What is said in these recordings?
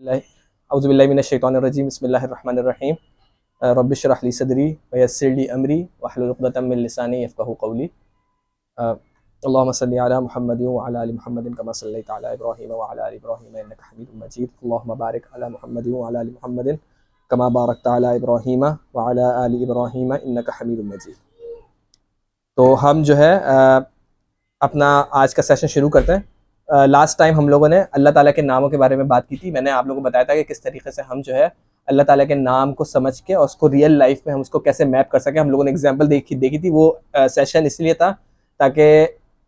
औज़ुबिल्लाहि मिनश्शैतानिर्रजीम बिस्मिल्लाहिर्रहमानिर्रहीम रब्बिश्रह ली सदरी व यस्सिर ली अमरी वहलुल उक़दतम मिन लिसानी यफ़क़हू क़ौली अल्लाहुम्मा सल्लि अला मुहम्मदिन व अला आलि मुहम्मदिन कमा सल्लैता अला इब्राहीम व अला आलि इब्राहीम इन्नका हमीदुम मजीद अल्लाहुम्मा बारिक अला मुहम्मदिन व अला आलि मुहम्मदिन कमा बारकता अला इब्राहीम व अला आलि इब्राहीम इन्नका हमीदुम मजीद। तो हम जो है अपना आज का सेशन शुरू करते हैं। लास्ट टाइम हम लोगों ने अल्लाह ताला के नामों के बारे में बात की थी। मैंने आप लोगों को बताया था कि किस तरीके से हम जो है अल्लाह ताला के नाम को समझ के और उसको रियल लाइफ में हम उसको कैसे मैप कर सकें। हम लोगों ने एग्जांपल देखी थी। वो सेशन इसलिए था ताकि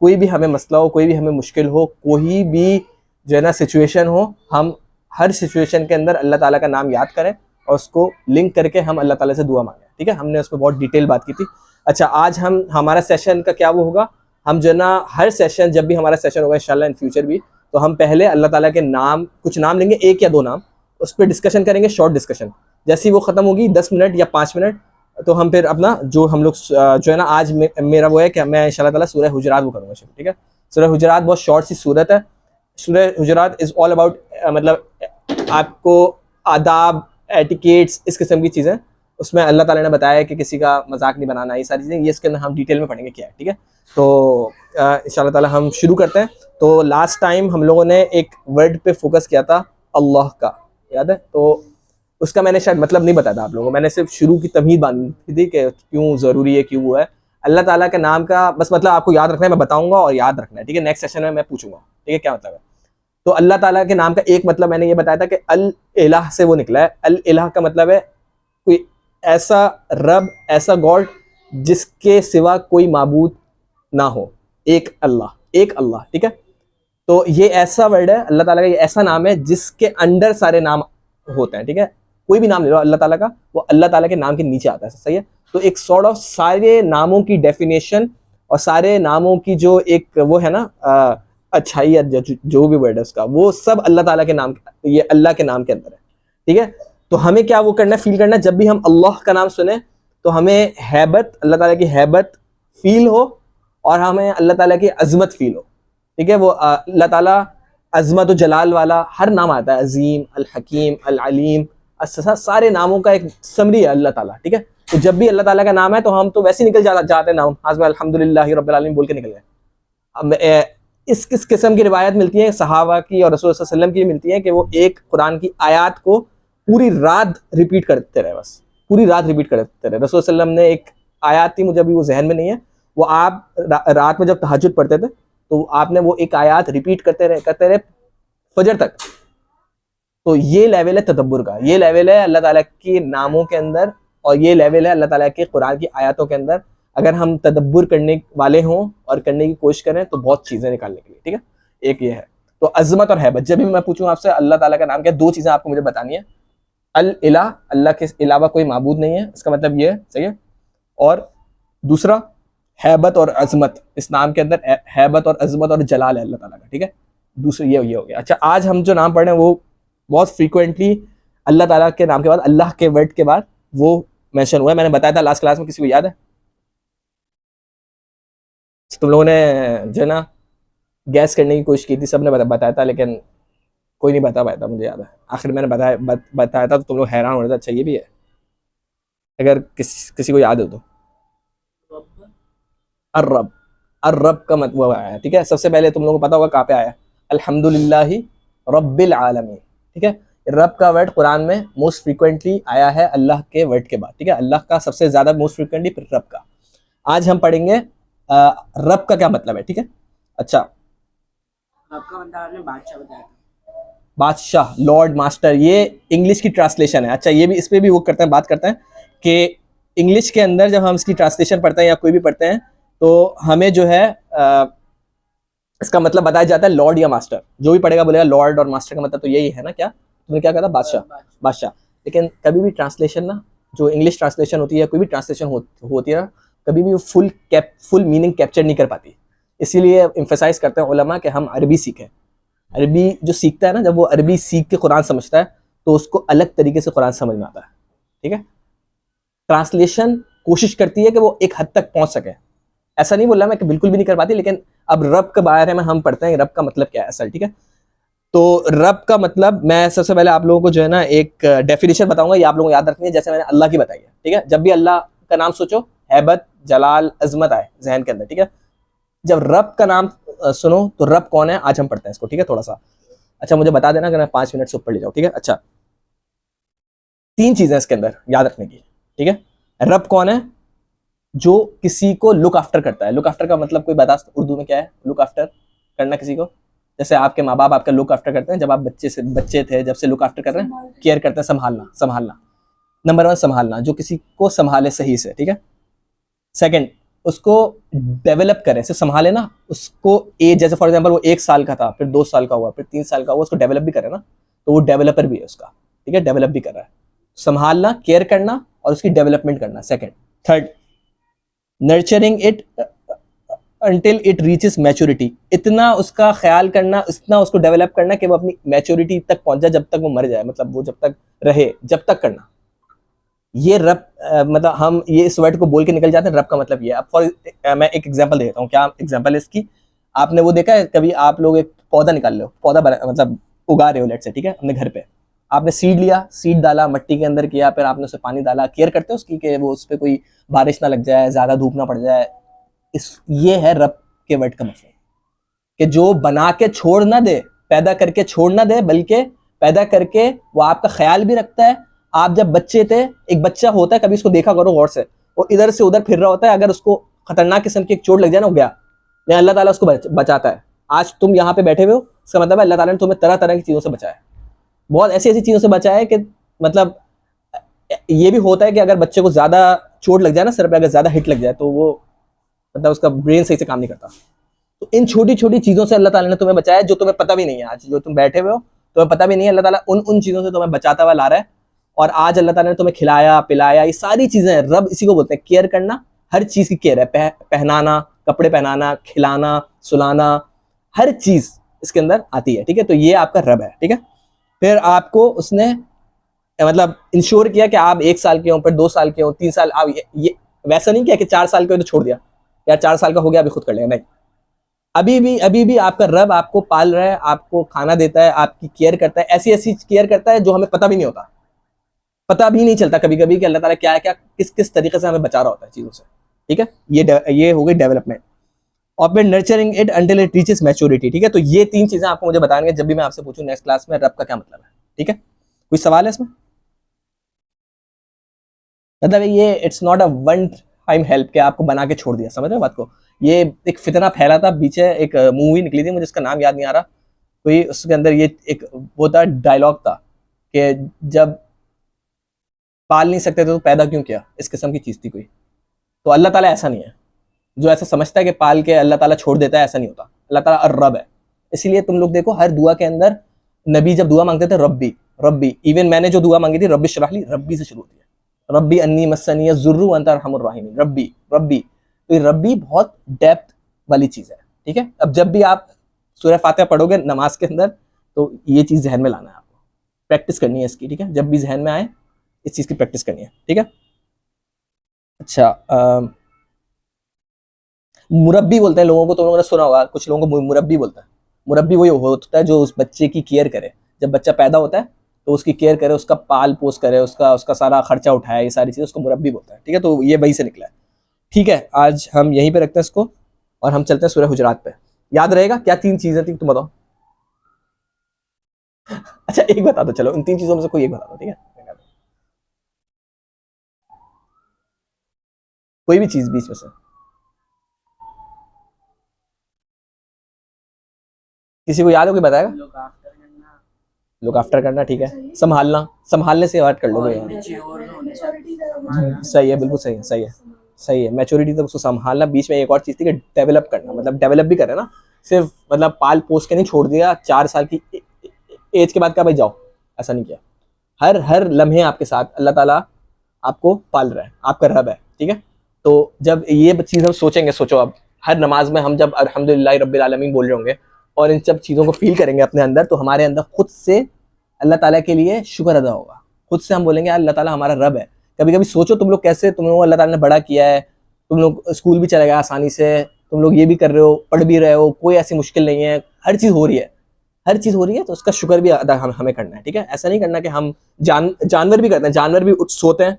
कोई भी हमें मसला हो, कोई भी हमें मुश्किल हो, कोई भी जो है ना सिचुएशन हो, हम हर सिचुएशन के अंदर अल्लाह ताला का नाम याद करें और उसको लिंक करके हम अल्लाह ताला से दुआ मांगें। ठीक है, हमने उस पर बहुत डिटेल बात की थी। अच्छा, आज हम हमारा सेशन का क्या वो होगा, हम जो है ना हर सेशन, जब भी हमारा सेशन होगा इंशाल्लाह इन फ्यूचर भी, तो हम पहले अल्लाह ताला के नाम, कुछ नाम लेंगे, एक या दो नाम, उस पर डिस्कशन करेंगे, शॉर्ट डिस्कशन। जैसे ही वो ख़त्म होगी 10 मिनट या 5 मिनट, तो हम फिर अपना जो हम लोग जो है ना आज मेरा वो है कि मैं इंशाल्लाह ताला सूरह हुजरात वो करूँगा शुरू। ठीक है, सूरह हुजरात बहुत शॉर्ट सी सूरत है। सूरह हुजरात इज़ ऑल अबाउट मतलब आपको आदाब, एटिकेट्स, इस किस्म की चीज़ें उसमें अल्लाह ताला ने बताया है कि किसी का मजाक नहीं बनाना, ये सारी चीज़ें, ये इसके अंदर हम डिटेल में पढ़ेंगे क्या है। ठीक है, तो इंशाल्लाह ताला हम शुरू करते हैं। तो लास्ट टाइम हम लोगों ने एक वर्ड पे फोकस किया था, अल्लाह का, याद है? तो उसका मैंने शायद मतलब नहीं बताया था आप लोगों को। मैंने सिर्फ शुरू की तमहीद बांधी थी कि क्यों ज़रूरी है, क्यों हुआ है। अल्लाह ताला के नाम का बस मतलब आपको याद रखना है, मैं बताऊँगा और याद रखना है। ठीक है, नेक्स्ट सेशन में मैं पूछूंगा। ठीक है, क्या मतलब है। तो अल्लाह ताला के नाम का एक मतलब मैंने ये बताया था कि अल इलाह से वो निकला है। अल इलाह का मतलब है कोई ऐसा रब, ऐसा गॉड जिसके सिवा कोई माबूद ना हो, एक अल्लाह, एक अल्लाह। ठीक है, तो ये ऐसा वर्ड है अल्लाह ताला का, ये ऐसा नाम है जिसके अंडर सारे नाम होते हैं। ठीक है, कोई भी नाम ले लो अल्लाह ताला का, वो अल्लाह ताला के नाम के नीचे आता है। सही है, तो एक सॉर्ट ऑफ सारे नामों की डेफिनेशन और सारे नामों की जो एक वो है ना अच्छाई या जो भी वर्ड है उसका, वो सब अल्लाह ताला के नाम, ये अल्लाह के नाम के अंदर है। ठीक है, तो हमें क्या वो करना है, फील करना है, जब भी हम अल्लाह का नाम सुने तो हमें हैबत, अल्लाह ताला की हैबत फील हो और हमें अल्लाह ताला की अजमत फील हो। ठीक है, वो अल्लाह ताला अजमत और जलाल वाला हर नाम आता है, अजीम, अल हकीम, अल अलीम, सारे नामों का एक समरी है अल्लाह ताला। ठीक है, तो जब भी अल्लाह ताला का नाम है तो हम तो वैसे ही निकल जाते हैं नाम, आज में अल्हम्दुलिल्लाह रब्बिल आलमीन बोल के निकल गए। इस किस किस्म की रिवायत मिलती है सहाबा की और रसूल सल्लल्लाहु अलैहि वसल्लम की मिलती है कि वो एक कुरान की आयत को पूरी रात रिपीट करते रहे, बस पूरी रात रिपीट करते रहे। रसूल सल्लल्लाहु अलैहि वसल्लम ने एक आयत थी, मुझे अभी वो जहन में नहीं है, वो आप रात में जब तहज्जुद पढ़ते थे तो आपने वो एक आयत रिपीट करते रहे फजर तक। तो ये लेवल है तदब्बुर का, ये लेवल है अल्लाह ताला के नामों के अंदर, और ये लेवल है अल्लाह ताला के कुरान की आयतों के अंदर। अगर हम तदब्बुर करने वाले हों और करने की कोशिश करें तो बहुत चीज़ें निकालने के लिए। ठीक है, एक ये है। तो अजमत और हैबत, जब भी मैं पूछूं आपसे अल्लाह ताला का नाम क्या, दो चीज़ें आपको मुझे बतानी है। अल इलाह, अल्लाह के अलावा कोई माबूद नहीं है, इसका मतलब ये है। सही है, और दूसरा हैबत और अजमत, इस नाम के अंदर हैबत और अजमत और जलाल है अल्लाह ताला का। ठीक है, दूसरा ये हो गया। अच्छा, आज हम जो नाम पढ़ रहे हैं वो बहुत फ्रीक्वेंटली अल्लाह ताला के नाम के बाद, अल्लाह के वर्ड के बाद वो मेंशन हुआ है। मैंने बताया था लास्ट क्लास में, किसी को याद है? तुम लोगों ने जो है ना गैस करने की कोशिश की थी, सबने बताया था, लेकिन कोई नहीं बता पाया था, मुझे याद है। आखिर मैंने बताया था तो तुम लोग हैरान हो रहे थे। अच्छा, ये भी है, अगर किसी को याद हो तो। अर्रब, अर्रब का मतलब आया। ठीक है, सबसे पहले तुम लोगों को पता होगा कहाँ पे आया, अल्हम्दुलिल्लाहि रब्बिल आलमीन। ठीक है, रब का वर्ड कुरान में मोस्ट फ्रीक्वेंटली आया है अल्लाह के वर्ड के बाद। ठीक है, अल्लाह का सबसे ज्यादा मोस्ट फ्रीक्वेंटली, फिर रब का। आज हम पढ़ेंगे रब का क्या मतलब है। ठीक है, अच्छा, रब का मतलब आपने बादशाह बताया था। बादशाह, लॉर्ड, मास्टर, ये इंग्लिश की ट्रांसलेशन है। अच्छा, ये भी, इस पर भी वो करते हैं, बात करते हैं कि इंग्लिश के अंदर जब हम इसकी ट्रांसलेशन पढ़ते हैं या कोई भी पढ़ते हैं तो हमें जो है इसका मतलब बताया जाता है लॉर्ड या मास्टर। जो भी पढ़ेगा बोलेगा लॉर्ड और मास्टर का मतलब तो यही है ना। क्या तुमने क्या कहा था? बादशाह, बादशाह। लेकिन कभी भी ट्रांसलेशन ना, जो इंग्लिश ट्रांसलेशन होती है, कोई भी ट्रांसलेशन होती है ना, कभी भी फुल मीनिंग कैप्चर नहीं कर पाती। इसीलिए इम्फेसाइज करते हैं उलमा कि हम अरबी सीखें। अरबी जो सीखता है ना, जब वो अरबी सीख के कुरान समझता है तो उसको अलग तरीके से कुरान समझ में आता है। ठीक है, ट्रांसलेशन कोशिश करती है कि वो एक हद तक पहुंच सके। ऐसा नहीं बोल रहा मैं कि बिल्कुल भी नहीं कर पाती, लेकिन अब रब के बारे में हम पढ़ते हैं, रब का मतलब क्या है असल। ठीक है, तो रब का मतलब, मैं सबसे पहले आप लोगों को जो है ना एक डेफिनेशन बताऊंगा, ये आप लोगों को याद रखनी है जैसे मैंने अल्लाह की बताई है, ठीक है। जब भी अल्लाह का नाम सोचो, हैबत, जलाल, अजमत आए जहन के अंदर, ठीक है। जब रब का नाम सुनो तो रब कौन है, आज हम पढ़ते हैं इसको, ठीक है, थोड़ा सा। अच्छा मुझे बता देना अगर मैं 5 मिनट से ऊपर ले जाऊँ, ठीक है। अच्छा, 3 चीजें इसके अंदर याद रखने की, ठीक है। रब कौन है, जो किसी को लुक आफ्टर करता है। लुक आफ्टर का मतलब कोई बता उर्दू में क्या है, लुक आफ्टर करना किसी को। जैसे आपके माँ बाप आपका लुक आफ्टर करते हैं, जब आप बच्चे थे, जब से लुक आफ्टर कर रहे हैं, केयर करते हैं, संभालना, संभालना। नंबर 1 संभालना, जो किसी को संभाले सही से, ठीक है। सेकंड, उसको डेवलप करें, सिर्फ संभाले ना, उसको एज, जैसे फॉर एग्जांपल वो 1 साल का था, फिर 2 साल का हुआ, फिर 3 साल का हुआ, उसको डेवलप भी करे ना, तो वो डेवलपर भी है उसका, ठीक है, डेवलप भी कर रहा है। संभालना, केयर करना और उसकी डेवलपमेंट करना, second. Third, nurturing it until it reaches maturity, इतना उसका ख्याल करना, इतना उसको डेवलप करना कि वो अपनी मैच्योरिटी तक पहुंच जाए, जब तक वो मर जाए, मतलब वो जब तक रहे, जब तक करना। ये रब मतलब हम ये इस वर्ड को बोल के निकल जाते हैं, रब का मतलब ये है। अब फॉर मैं एक एग्जांपल देता हूँ, क्या एग्जांपल है इसकी। आपने वो देखा है कभी, आप लोग एक पौधा निकाल लो, पौधा मतलब उगा रहे हो लेट से, ठीक है, अपने घर पे। आपने सीड लिया, सीड डाला, मट्टी के अंदर किया, फिर आपने उसे पानी डाला, केयर करते हो उसकी कि वो उस पर कोई बारिश ना लग जाए, ज्यादा धूप ना पड़ जाए। ये है रब के वर्ड का मतलब, कि जो बना के छोड़ ना दे, पैदा करके छोड़ ना दे, बल्कि पैदा करके वो आपका ख्याल भी रखता है। आप जब बच्चे थे, एक बच्चा होता है, कभी इसको देखा करो गौर से, वो इधर से उधर फिर रहा होता है, अगर उसको खतरनाक किस्म की एक चोट लग जाए ना, हो गया, नहीं, अल्लाह ताला उसको बचाता है। आज तुम यहाँ पे बैठे हुए हो, इसका मतलब है अल्लाह ताला ने तुम्हें तरह तरह की चीजों से बचाया, बहुत ऐसी ऐसी चीजों से बचाया है कि मतलब ये भी होता है कि अगर बच्चे को ज्यादा चोट लग जाए ना, सर पे अगर ज्यादा हिट लग जाए, तो वो मतलब उसका ब्रेन सही से काम नहीं करता। तो इन छोटी छोटी चीजों से अल्लाह ताला ने तुम्हें बचाया, जो तुम्हें पता भी नहीं है। आज जो तुम बैठे हुए हो, तुम्हें पता भी नहीं है, अल्लाह ताला उन उन चीजों से तुम्हें बचाता हुआ ला रहा है। और आज अल्लाह ताला ने तुम्हें खिलाया पिलाया, ये सारी चीजें, रब इसी को बोलते हैं, केयर करना। हर चीज की केयर है, पहनाना, कपड़े पहनाना, खिलाना, सुलाना, हर चीज इसके अंदर आती है, ठीक है। तो ये आपका रब है, ठीक है। फिर आपको उसने मतलब इंश्योर किया कि आप 1 साल के हो, फिर 2 साल के हो, 3 साल, आप ये वैसा नहीं किया कि 4 साल के हो तो छोड़ दिया, या 4 साल का हो गया अभी खुद कर लेगा, नहीं। अभी भी आपका रब आपको पाल रहा है, आपको खाना देता है, आपकी केयर करता है, ऐसी ऐसी केयर करता है जो हमें पता भी नहीं होता, पता भी नहीं चलता कभी कभी कि अल्लाह ताला क्या क्या किस किस तरीके से हमें बचा रहा होता है चीजों से, ठीक है। ये हो गई डेवलपमेंट। और फिर nurturing it until it reaches maturity, ठीक है। तो ये 3 चीजें आपको मुझे बताएंगे जब भी मैं आपसे पूछूं नेक्स्ट क्लास में रब का क्या मतलब है, ठीक है। कोई सवाल है इसमें? मतलब ये it's not a one time help के आपको बना के छोड़ दिया, समझ रहे हो बात को। ये एक फितना फैला था, पीछे एक मूवी निकली थी, मुझे इसका नाम याद नहीं आ रहा, तो ये उसके अंदर ये एक वो था, डायलॉग था कि जब पाल नहीं सकते थे तो पैदा क्यों किया, इस किस्म की चीज थी कोई। तो अल्लाह ताला ऐसा नहीं है, जो ऐसा समझता है कि पाल के अल्लाह ताला छोड़ देता है, ऐसा नहीं होता। अल्लाह ताला अर्रब है। इसीलिए तुम लोग देखो हर दुआ के अंदर नबी जब दुआ मांगते थे, रब्बी रब्बी, इवन मैंने जो दुआ मांगी थी रब्बी इश्रह ली, रब्बी से शुरू होती है, रब्बी अन्नी मस्सनी ज़ुर्रु व अंत अरहमुर राहिमीन, रब्बी रब्बी। तो ये रब्बी बहुत डेप्थ वाली चीज है, ठीक है। अब जब भी आप सूरह फातिहा पढ़ोगे नमाज के अंदर, तो ये चीज जहन में लाना है आपको, प्रैक्टिस करनी है इसकी, ठीक है। जब भी जहन में आए इस चीज की प्रैक्टिस करनी है, ठीक है। अच्छा, मुरब्बी बोलते हैं लोगों को, तो लोगों ने सुना होगा, कुछ लोगों को मुरब्बी बोलता है। मुरब्बी वही होता है जो उस बच्चे की केयर करे, जब बच्चा पैदा होता है तो उसकी केयर करे, उसका पाल पोस करे, उसका उसका सारा खर्चा उठाए, ये सारी चीज़ उसको मुरब्बी बोलता है, ठीक है। तो ये वहीं से निकला है, ठीक है। आज हम यहीं पे रखते हैं इसको, और हम चलते हैं सूरह हुजरात पे। याद रहेगा क्या 3 चीजें थी, तुम बताओ। अच्छा एक बता दो, चलो इन 3 चीजों में से कोई एक बता दो, ठीक है। कोई भी चीज बीच में से, किसी को याद हो कोई बताएगा। लोग आफ्टर करना लुक आफ्टर करना, ठीक है। संभालना, संभालने से बात कर लोगे और यार। मैच्योर होने संभालना। सही है, बिल्कुल सही है, सही है, सही है। मैच्योरिटी तक उसको संभालना। बीच में एक और चीज थी कि डेवलप करना, मतलब डेवलप भी करे ना, सिर्फ मतलब पाल पोस के नहीं छोड़ दिया, 4 साल की एज के बाद क्या भाई जाओ, ऐसा नहीं किया। हर हर लम्हे आपके साथ अल्लाह ताला आपको पाल रहा है, आपका रब है, ठीक है। तो जब ये चीज़ हम सोचेंगे, सोचो अब हर नमाज में हम जब अल्हम्दुलिल्लाह रब्बिल आलमीन बोल रहे होंगे और इन सब चीज़ों को फील करेंगे अपने अंदर, तो हमारे अंदर खुद से अल्लाह ताला के लिए शुक्र अदा होगा। खुद से हम बोलेंगे अल्लाह ताला हमारा रब है। कभी कभी सोचो तुम लोग कैसे, तुम लोग अल्लाह ताला ने बड़ा किया है, तुम लोग स्कूल भी चले गए आसानी से, तुम लोग ये भी कर रहे हो, पढ़ भी रहे हो, कोई ऐसी मुश्किल नहीं है, हर चीज़ हो रही है। हर चीज़ हो रही है तो उसका शुक्र भी अदा हमें करना है, ठीक है। ऐसा नहीं करना कि हम जानवर भी करते हैं, जानवर भी सोते हैं,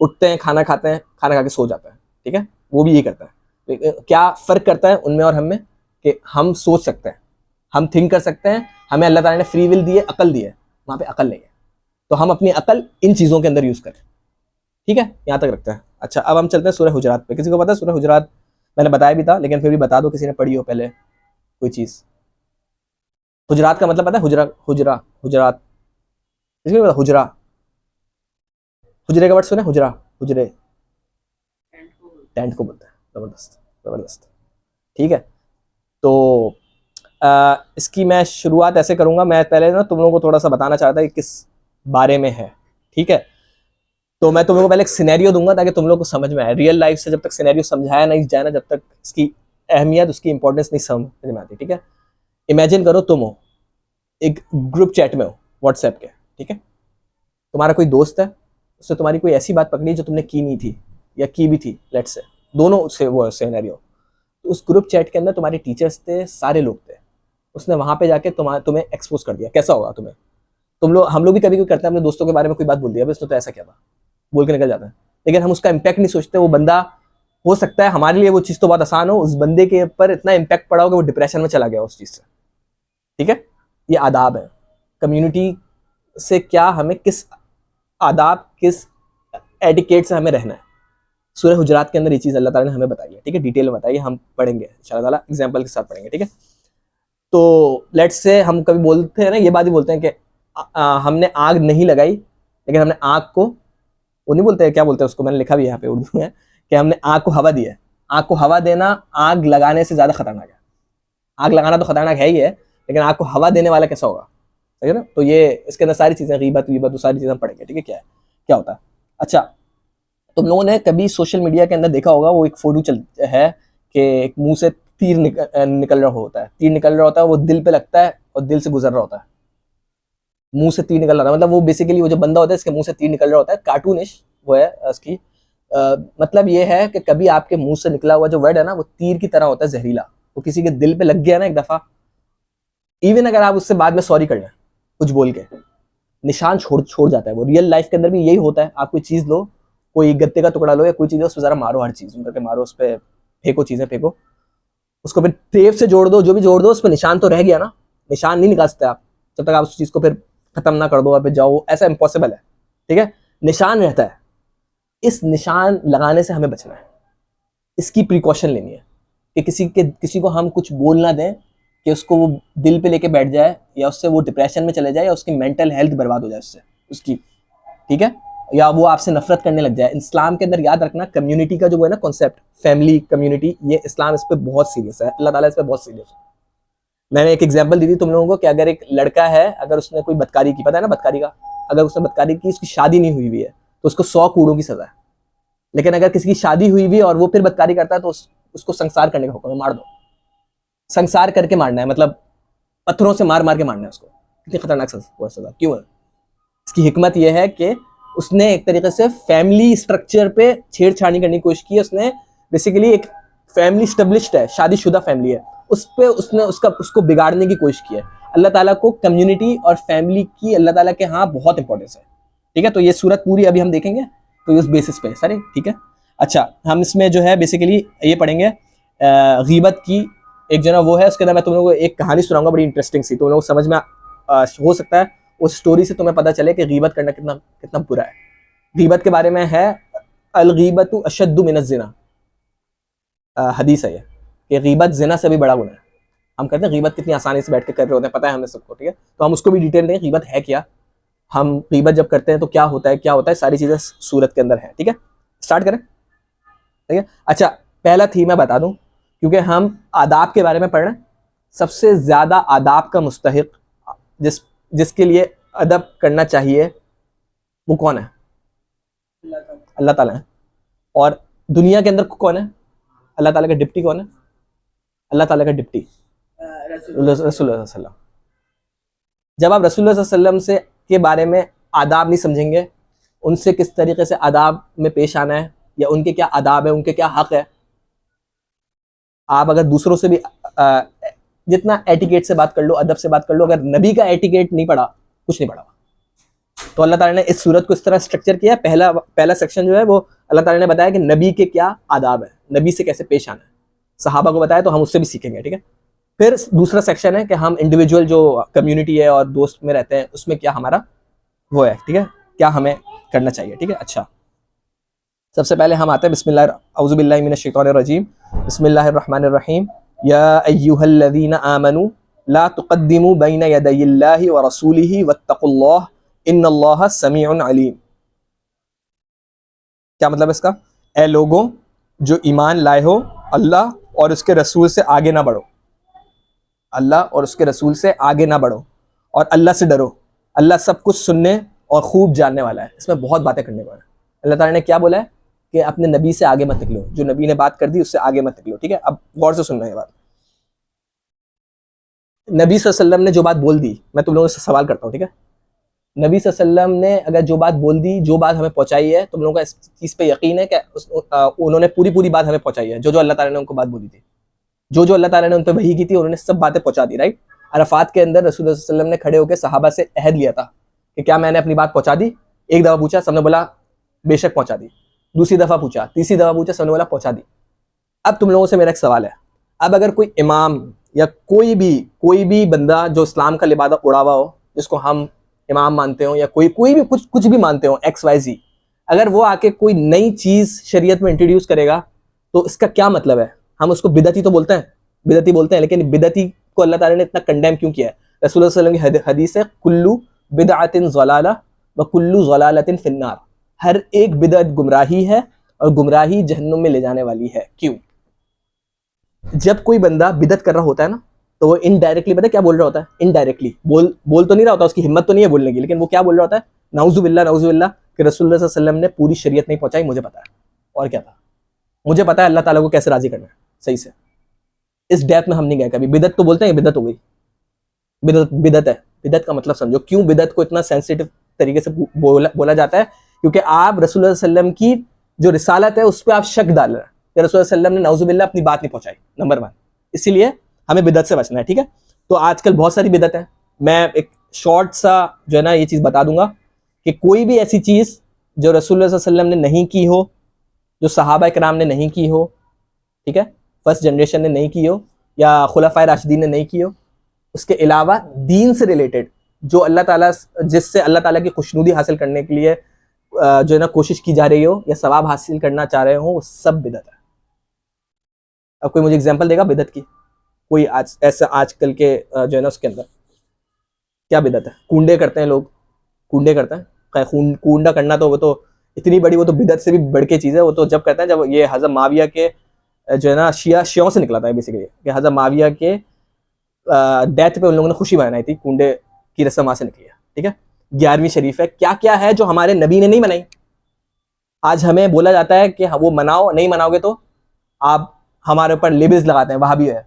उठते हैं, खाना खाते हैं, खाना खा के सो जाते हैं, ठीक है, वो भी ये करता है। क्या फ़र्क करता है उनमें और हम में कि हम सोच सकते हैं, हम थिंक कर सकते हैं, हमें अल्लाह ताला ने फ्री विल दी है, अकल दी है, वहाँ पे अकल नहीं है, तो हम अपनी अकल इन चीज़ों के अंदर यूज़ करें, ठीक है। यहाँ तक रखते हैं। अच्छा, अब हम चलते हैं सूरह हुजरात पे। किसी को पता है सूरह हुजरात? मैंने बताया भी था लेकिन फिर भी बता दो, किसी ने पढ़ी हो पहले कोई चीज़। हुजरात का मतलब पता है? हुजरा, हुजरा, हुजरात, किसी को पता? हुजरा, हुजरे का वर्ड सुने? हुजरा, हुजरे, टेंट को बोलते हैं। ज़बरदस्त, ज़बरदस्त, ठीक है। तो इसकी मैं शुरुआत ऐसे करूँगा, मैं पहले ना तुम लोगों को थोड़ा सा बताना चाहता था कि किस बारे में है, ठीक है। तो मैं तुम लोगों को पहले एक सिनेरियो दूंगा ताकि तुम लोगों को समझ में आए। रियल लाइफ से जब तक सिनेरियो समझाया नहीं जाए ना, जब तक इसकी अहमियत, उसकी इंपॉर्टेंस नहीं समझ में आती, ठीक है। इमेजिन करो तुम हो एक ग्रुप चैट में हो व्हाट्सएप के, ठीक है। तुम्हारा कोई दोस्त है, उससे तुम्हारी कोई ऐसी बात पकड़ी जो तुमने की नहीं थी या की भी थी, लेट्स से, दोनों से वो सिनेरियो। तो उस ग्रुप चैट के अंदर तुम्हारे टीचर्स थे, सारे लोग थे, उसने वहां पे जाके तुम्हें एक्सपोज कर दिया, कैसा होगा तुम्हें? हम लोग भी कभी कभी करते हैं, अपने दोस्तों के बारे में कोई बात बोल दिया, बस तो ऐसा क्या था, बोल के निकल जाता है, लेकिन हम उसका इम्पैक्ट नहीं सोचते। वो बंदा, हो सकता है हमारे लिए वो चीज़ तो बहुत आसान हो, उस बंदे के ऊपर इतना इम्पैक्ट पड़ा हो कि वो डिप्रेशन में चला गया उस चीज़ से, ठीक है। ये आदाब है कम्युनिटी से, क्या हमें किस आदाब, किस एटिकेट से हमें रहना है। सूरह हुजरात के अंदर ये चीज़ अल्लाह ताला ने हमें बताई है, ठीक है, डिटेल में बताई है, हम पढ़ेंगे इंशाअल्लाह ताला, एग्जाम्पल के साथ पढ़ेंगे, ठीक है। तो लेट्स से हम कभी बोलते हैं ना, ये बात ही बोलते हैं कि हमने आग नहीं लगाई, लेकिन हमने आग को, वो नहीं बोलते, क्या बोलते हैं उसको, मैंने लिखा भी यहाँ पे उर्दू में, कि हमने आग को हवा दी है। आग को हवा देना आग लगाने से ज़्यादा खतरनाक है। आग लगाना तो खतरनाक है ही है, लेकिन आग को हवा देने वाला कैसा होगा, सही है ना। तो ये इसके अंदर सारी चीज़ें, गीबत वीबत, सारी चीज़ें हम पढ़ेंगे, ठीक है, क्या है, क्या होता है। अच्छा, तुम लोगों ने कभी सोशल मीडिया के अंदर देखा होगा, वो एक फोटो चल है कि एक मुंह से तीर निकल रहा होता है, तीर निकल रहा होता है, वो दिल पे लगता है और दिल से गुजर रहा होता है। मुंह से तीर निकल रहा है मतलब वो बेसिकली वो जो बंदा होता है इसके मुंह से तीर निकल रहा होता है, कार्टूनिश वो है उसकी। मतलब ये है कि कभी आपके मुंह से निकला हुआ जो वर्ड है ना, वो तीर की तरह होता है, जहरीला। वो किसी के दिल पे लग गया ना एक दफा, इवन अगर आप उससे बाद में सॉरी कर लें कुछ बोल के, निशान छोड़ छोड़ जाता है वो। रियल लाइफ के अंदर भी यही होता है। आप कोई चीज़ लो, कोई गत्ते का टुकड़ा लो या कोई चीज़, उस पर ज़रा मारो, हर चीज़ करके मारो, उस पर फेंको, चीज़ें फेंको, उसको फिर टेप से जोड़ दो, जो भी जोड़ दो, उस पर निशान तो रह गया ना। निशान नहीं निकाल सकते आप जब तक आप उस चीज़ को फिर खत्म ना कर दो और फिर जाओ, ऐसा इम्पॉसिबल है, ठीक है। निशान रहता है, इस निशान लगाने से हमें बचना है, इसकी प्रिकॉशन लेनी है कि किसी को हम कुछ बोल ना दें कि उसको वो दिल पे लेके बैठ जाए, या उससे वो डिप्रेशन में चले जाए, या उसकी मेंटल हेल्थ बर्बाद हो जाए उससे उसकी, ठीक है, या वो आपसे नफरत करने लग जाए। इस्लाम के अंदर याद रखना, कम्युनिटी का जो वो है ना कॉन्सेप्ट, फैमिली कम्युनिटी, ये इस्लाम इस पर बहुत सीरियस है, अल्लाह ताला इस पर बहुत सीरियस है। मैंने एक एग्जांपल दी थी तुम लोगों को कि अगर एक लड़का है, अगर उसने कोई बदकारी की, पता है ना बदकारी का, अगर उसने बदकारी की, उसकी शादी नहीं हुई हुई है, तो उसको 100 कूड़ों की सजा है। लेकिन अगर किसी की शादी हुई हुई है और वो फिर बदकारी करता है, तो उसको संसार करने का हुक्म है, मार दो। संसार करके मारना है, मतलब पत्थरों से मार मार के मारना है उसको। कितनी खतरनाक सजा, क्यों है? इसकी हिकमत यह है कि उसने एक तरीके से फैमिली स्ट्रक्चर पे छेड़छाड़ी करने की कोशिश की। उसने बेसिकली एक फैमिली स्टेब्लिश्ड है, शादीशुदा फैमिली है, उस पर उसने उसको बिगाड़ने की कोशिश की है। अल्लाह ताला को कम्युनिटी और फैमिली की अल्लाह ताला के यहाँ बहुत इंपॉर्टेंस है, ठीक है। तो ये सूरत पूरी अभी हम देखेंगे, तो इस बेसिस पे सारे, ठीक है। अच्छा, हम इसमें जो है बेसिकली ये पढ़ेंगे गीबत की एक जना वो है, उसके अंदर मैं तुम लोगों को एक कहानी सुनाऊंगा बड़ी इंटरेस्टिंग सी, तुम लोगों को समझ में हो सकता है उस स्टोरी से तुम्हें पता चले कि गीबत करना कितना कितना बुरा है। गीबत के बारे में है, अल गीबतु अशद्दु मिनज़ ज़िना, हदीस है ये, कि गीबत ज़िना से भी बड़ा गुनाह है। हम कहते हैं गीबत कितनी आसानी से बैठ के कर रहे होते हैं, पता है हमें सबको, ठीक है। तो हम उसको भी डिटेल दें, गीबत है क्या, हम गीबत जब करते हैं तो क्या होता है, क्या होता है, सारी चीज़ें सूरत के अंदर है, ठीक है। स्टार्ट करें, ठीक है। अच्छा, पहला थीम मैं बता दूं, क्योंकि हम आदाब के बारे में पढ़ रहे हैं। सबसे ज़्यादा आदाब का मुस्तहिक, जिसके लिए अदब करना चाहिए, वो कौन है? अल्लाह ताला है। और दुनिया के अंदर कौन है? अल्लाह ताला का डिप्टी कौन है? अल्लाह ताला का डिप्टी रसूलुल्लाह सल्लल्लाहु अलैहि वसल्लम। जब आप रसूलुल्लाह सल्लल्लाहु अलैहि वसल्लम से के बारे में आदाब नहीं समझेंगे, उनसे किस तरीके से आदाब में पेश आना है, या उनके क्या आदाब है, उनके क्या हक है, आप अगर दूसरों से भी जितना एटिकेट से बात कर लो, अदब से बात कर लो, अगर नबी का एटिकेट नहीं पढ़ा, कुछ नहीं पढ़ा। तो अल्लाह ताला ने इस सूरत को इस तरह स्ट्रक्चर किया। पहला सेक्शन जो है वो अल्लाह ताला ने बताया कि नबी के क्या आदाब है, नबी से कैसे पेश आना है, सहाबा को बताया, तो हम उससे भी सीखेंगे, ठीक है। फिर दूसरा सेक्शन है कि हम इंडिविजुअल जो कम्युनिटी है और दोस्त में रहते हैं उसमें क्या हमारा वो है, ठीक है, क्या हमें करना चाहिए, ठीक है। अच्छा, सबसे पहले हम आते हैं बिस्मिल्लाह औज़ु बिल्लाहि मिनश शैतानिर रजीम, बिस्मिल्लाहिर रहमानिर रहीम। या अय्युहल्लज़ीना आमनू ला तुक़द्दिमू बैना यदयिल्लाहि व रसूलिही वत्तक़ुल्लाह इन्नल्लाहा समीउन अलीम। क्या मतलब है इसका? ए लोगों जो ईमान लाए हो, अल्लाह और उसके रसूल से आगे ना बढ़ो, अल्लाह और उसके रसूल से आगे ना बढ़ो, और अल्लाह से डरो, अल्लाह सब कुछ सुनने और खूब जानने वाला है। इसमें बहुत बातें करने को है। अल्लाह ताला ने क्या बोला है कि अपने नबी से आगे मत निकलो, जो नबी ने बात कर दी उससे आगे मत निकलो, ठीक है। अब गौर से सुनना है बात। नबी सल्लल्लाहु अलैहि वसल्लम ने जो बात बोल दी, मैं तुम लोगों से सवाल करता हूँ, ठीक है। नबी सल्लल्लाहु अलैहि वसल्लम ने अगर जो बात बोल दी, जो बात हमें पहुंचाई है, तुम लोगों का इस चीज़ पे यकीन है कि उन्होंने पूरी बात हमें पहुंचाई है, जो अल्लाह ताला ने उनको बात बोली थी, जो अल्लाह ताला ने उन पर वही की थी, उन्होंने सब बातें पहुंचा दी, राइट। अरफात के अंदर रसूल सल्लल्लाहु अलैहि वसल्लम ने खड़े होकर सहाबा से अहद लिया था कि क्या मैंने अपनी बात पहुंचा दी। एक दफ़ा पूछा, सबने बोला बेशक पहुंचा दी। दूसरी दफ़ा पूछा, तीसरी दफ़ा पूछा, सबने बोला पहुंचा दी। अब तुम लोगों से मेरा एक सवाल है, अब अगर कोई इमाम या कोई भी बंदा जो इस्लाम का लिबादा उड़ा हुआ हो, जिसको हम इमाम मानते हो, या कोई भी कुछ भी मानते हो, XYZ, अगर वो आके कोई नई चीज़ शरीयत में इंट्रोड्यूस करेगा, तो इसका क्या मतलब है? हम उसको बिदअती तो बोलते हैं, बिदअती बोलते हैं, लेकिन बिदअती को अल्लाह ताला ने इतना कंडेम क्यों किया है? रसूल सल्लल्लाहु अलैहि वसल्लम की हदीस है, कुल्लू बिदअतिन ज़लाला व कुल्लू ज़लालतिन फिन्नार। हर एक बिदअत गुमराही है और गुमराही जहन्नुम में ले जाने वाली है। क्यों? जब कोई बंदा बिदअत कर रहा होता है ना, तो वो इनडायरेक्टली पता है क्या बोल रहा होता है? इनडायरेक्टली बोल तो नहीं रहा होता, उसकी हिम्मत तो नहीं है बोलने की, लेकिन वो क्या बोल रहा होता है? नाउज़ुबिल्लाह नाउज़ुबिल्लाह कि रसूलुल्लाह सल्लल्लाहु अलैहि वसल्लम ने पूरी शरीयत नहीं पहुंचाई, मुझे पता है। और क्या था? मुझे पता है अल्लाह ताला को कैसे राजी करना है सही से। इस डेप्थ में हम नहीं गए कभी। बिदअत तो बोलते हैं, बिदअत हो गई, बिदअत है। बिदअत का मतलब समझो। क्यों बिदअत को इतना सेंसिटिव तरीके से बोला जाता है? क्योंकि आप रसूलुल्लाह सल्लल्लाहु अलैहि वसल्लम की जो रिसालत है उस पर आप शक डाल रहे हैं कि रसूलुल्लाह सल्लल्लाहु अलैहि वसल्लम ने नाउज़ुबिल्लाह अपनी बात नहीं पहुंचाई, नंबर 1। इसीलिए हमें बिदअत से बचना है, ठीक है। तो आजकल बहुत सारी बिदअत है। मैं एक शॉर्ट सा जो है ना ये चीज़ बता दूंगा कि कोई भी ऐसी चीज़ जो रसूलुल्लाह सल्लल्लाहु अलैहि वसल्लम ने नहीं की हो, जो सहाबा इकराम ने नहीं की हो, ठीक है, फर्स्ट जनरेशन ने नहीं की हो, या खुलफाए राशिदीन ने नहीं की हो, उसके अलावा दीन से रिलेटेड जो अल्लाह ताला, जिससे अल्लाह ताला की खुशनुदी हासिल करने के लिए जो है ना कोशिश की जा रही हो या सवाब हासिल करना चाह रहे हो, वो सब बिदअत है। अब कोई मुझे एग्जांपल देगा बिदअत की? कोई आज ऐसा आजकल के जो है ना उसके अंदर क्या बिदअत है? कूंडे करते हैं लोग, कूंडे करते हैं। खैर कूंडा करना तो वो तो इतनी बड़ी, वो तो बिदअत से भी बढ़ के चीज़ है। वो तो जब करते हैं जब ये हज़रत माविया के जो है ना शियों से निकला था बेसिकली, कि हज़रत माविया के डेथ पे उन लोगों ने खुशी मनाई थी, कूंडे की रस्म वहाँ से निकली है, ठीक है। 11वीं शरीफ है। क्या क्या है जो हमारे नबी ने नहीं बनाई? आज हमें बोला जाता है कि वो मनाओ, नहीं मनाओगे तो आप हमारे ऊपर लेबल्स लगाते हैं, वहाबी है,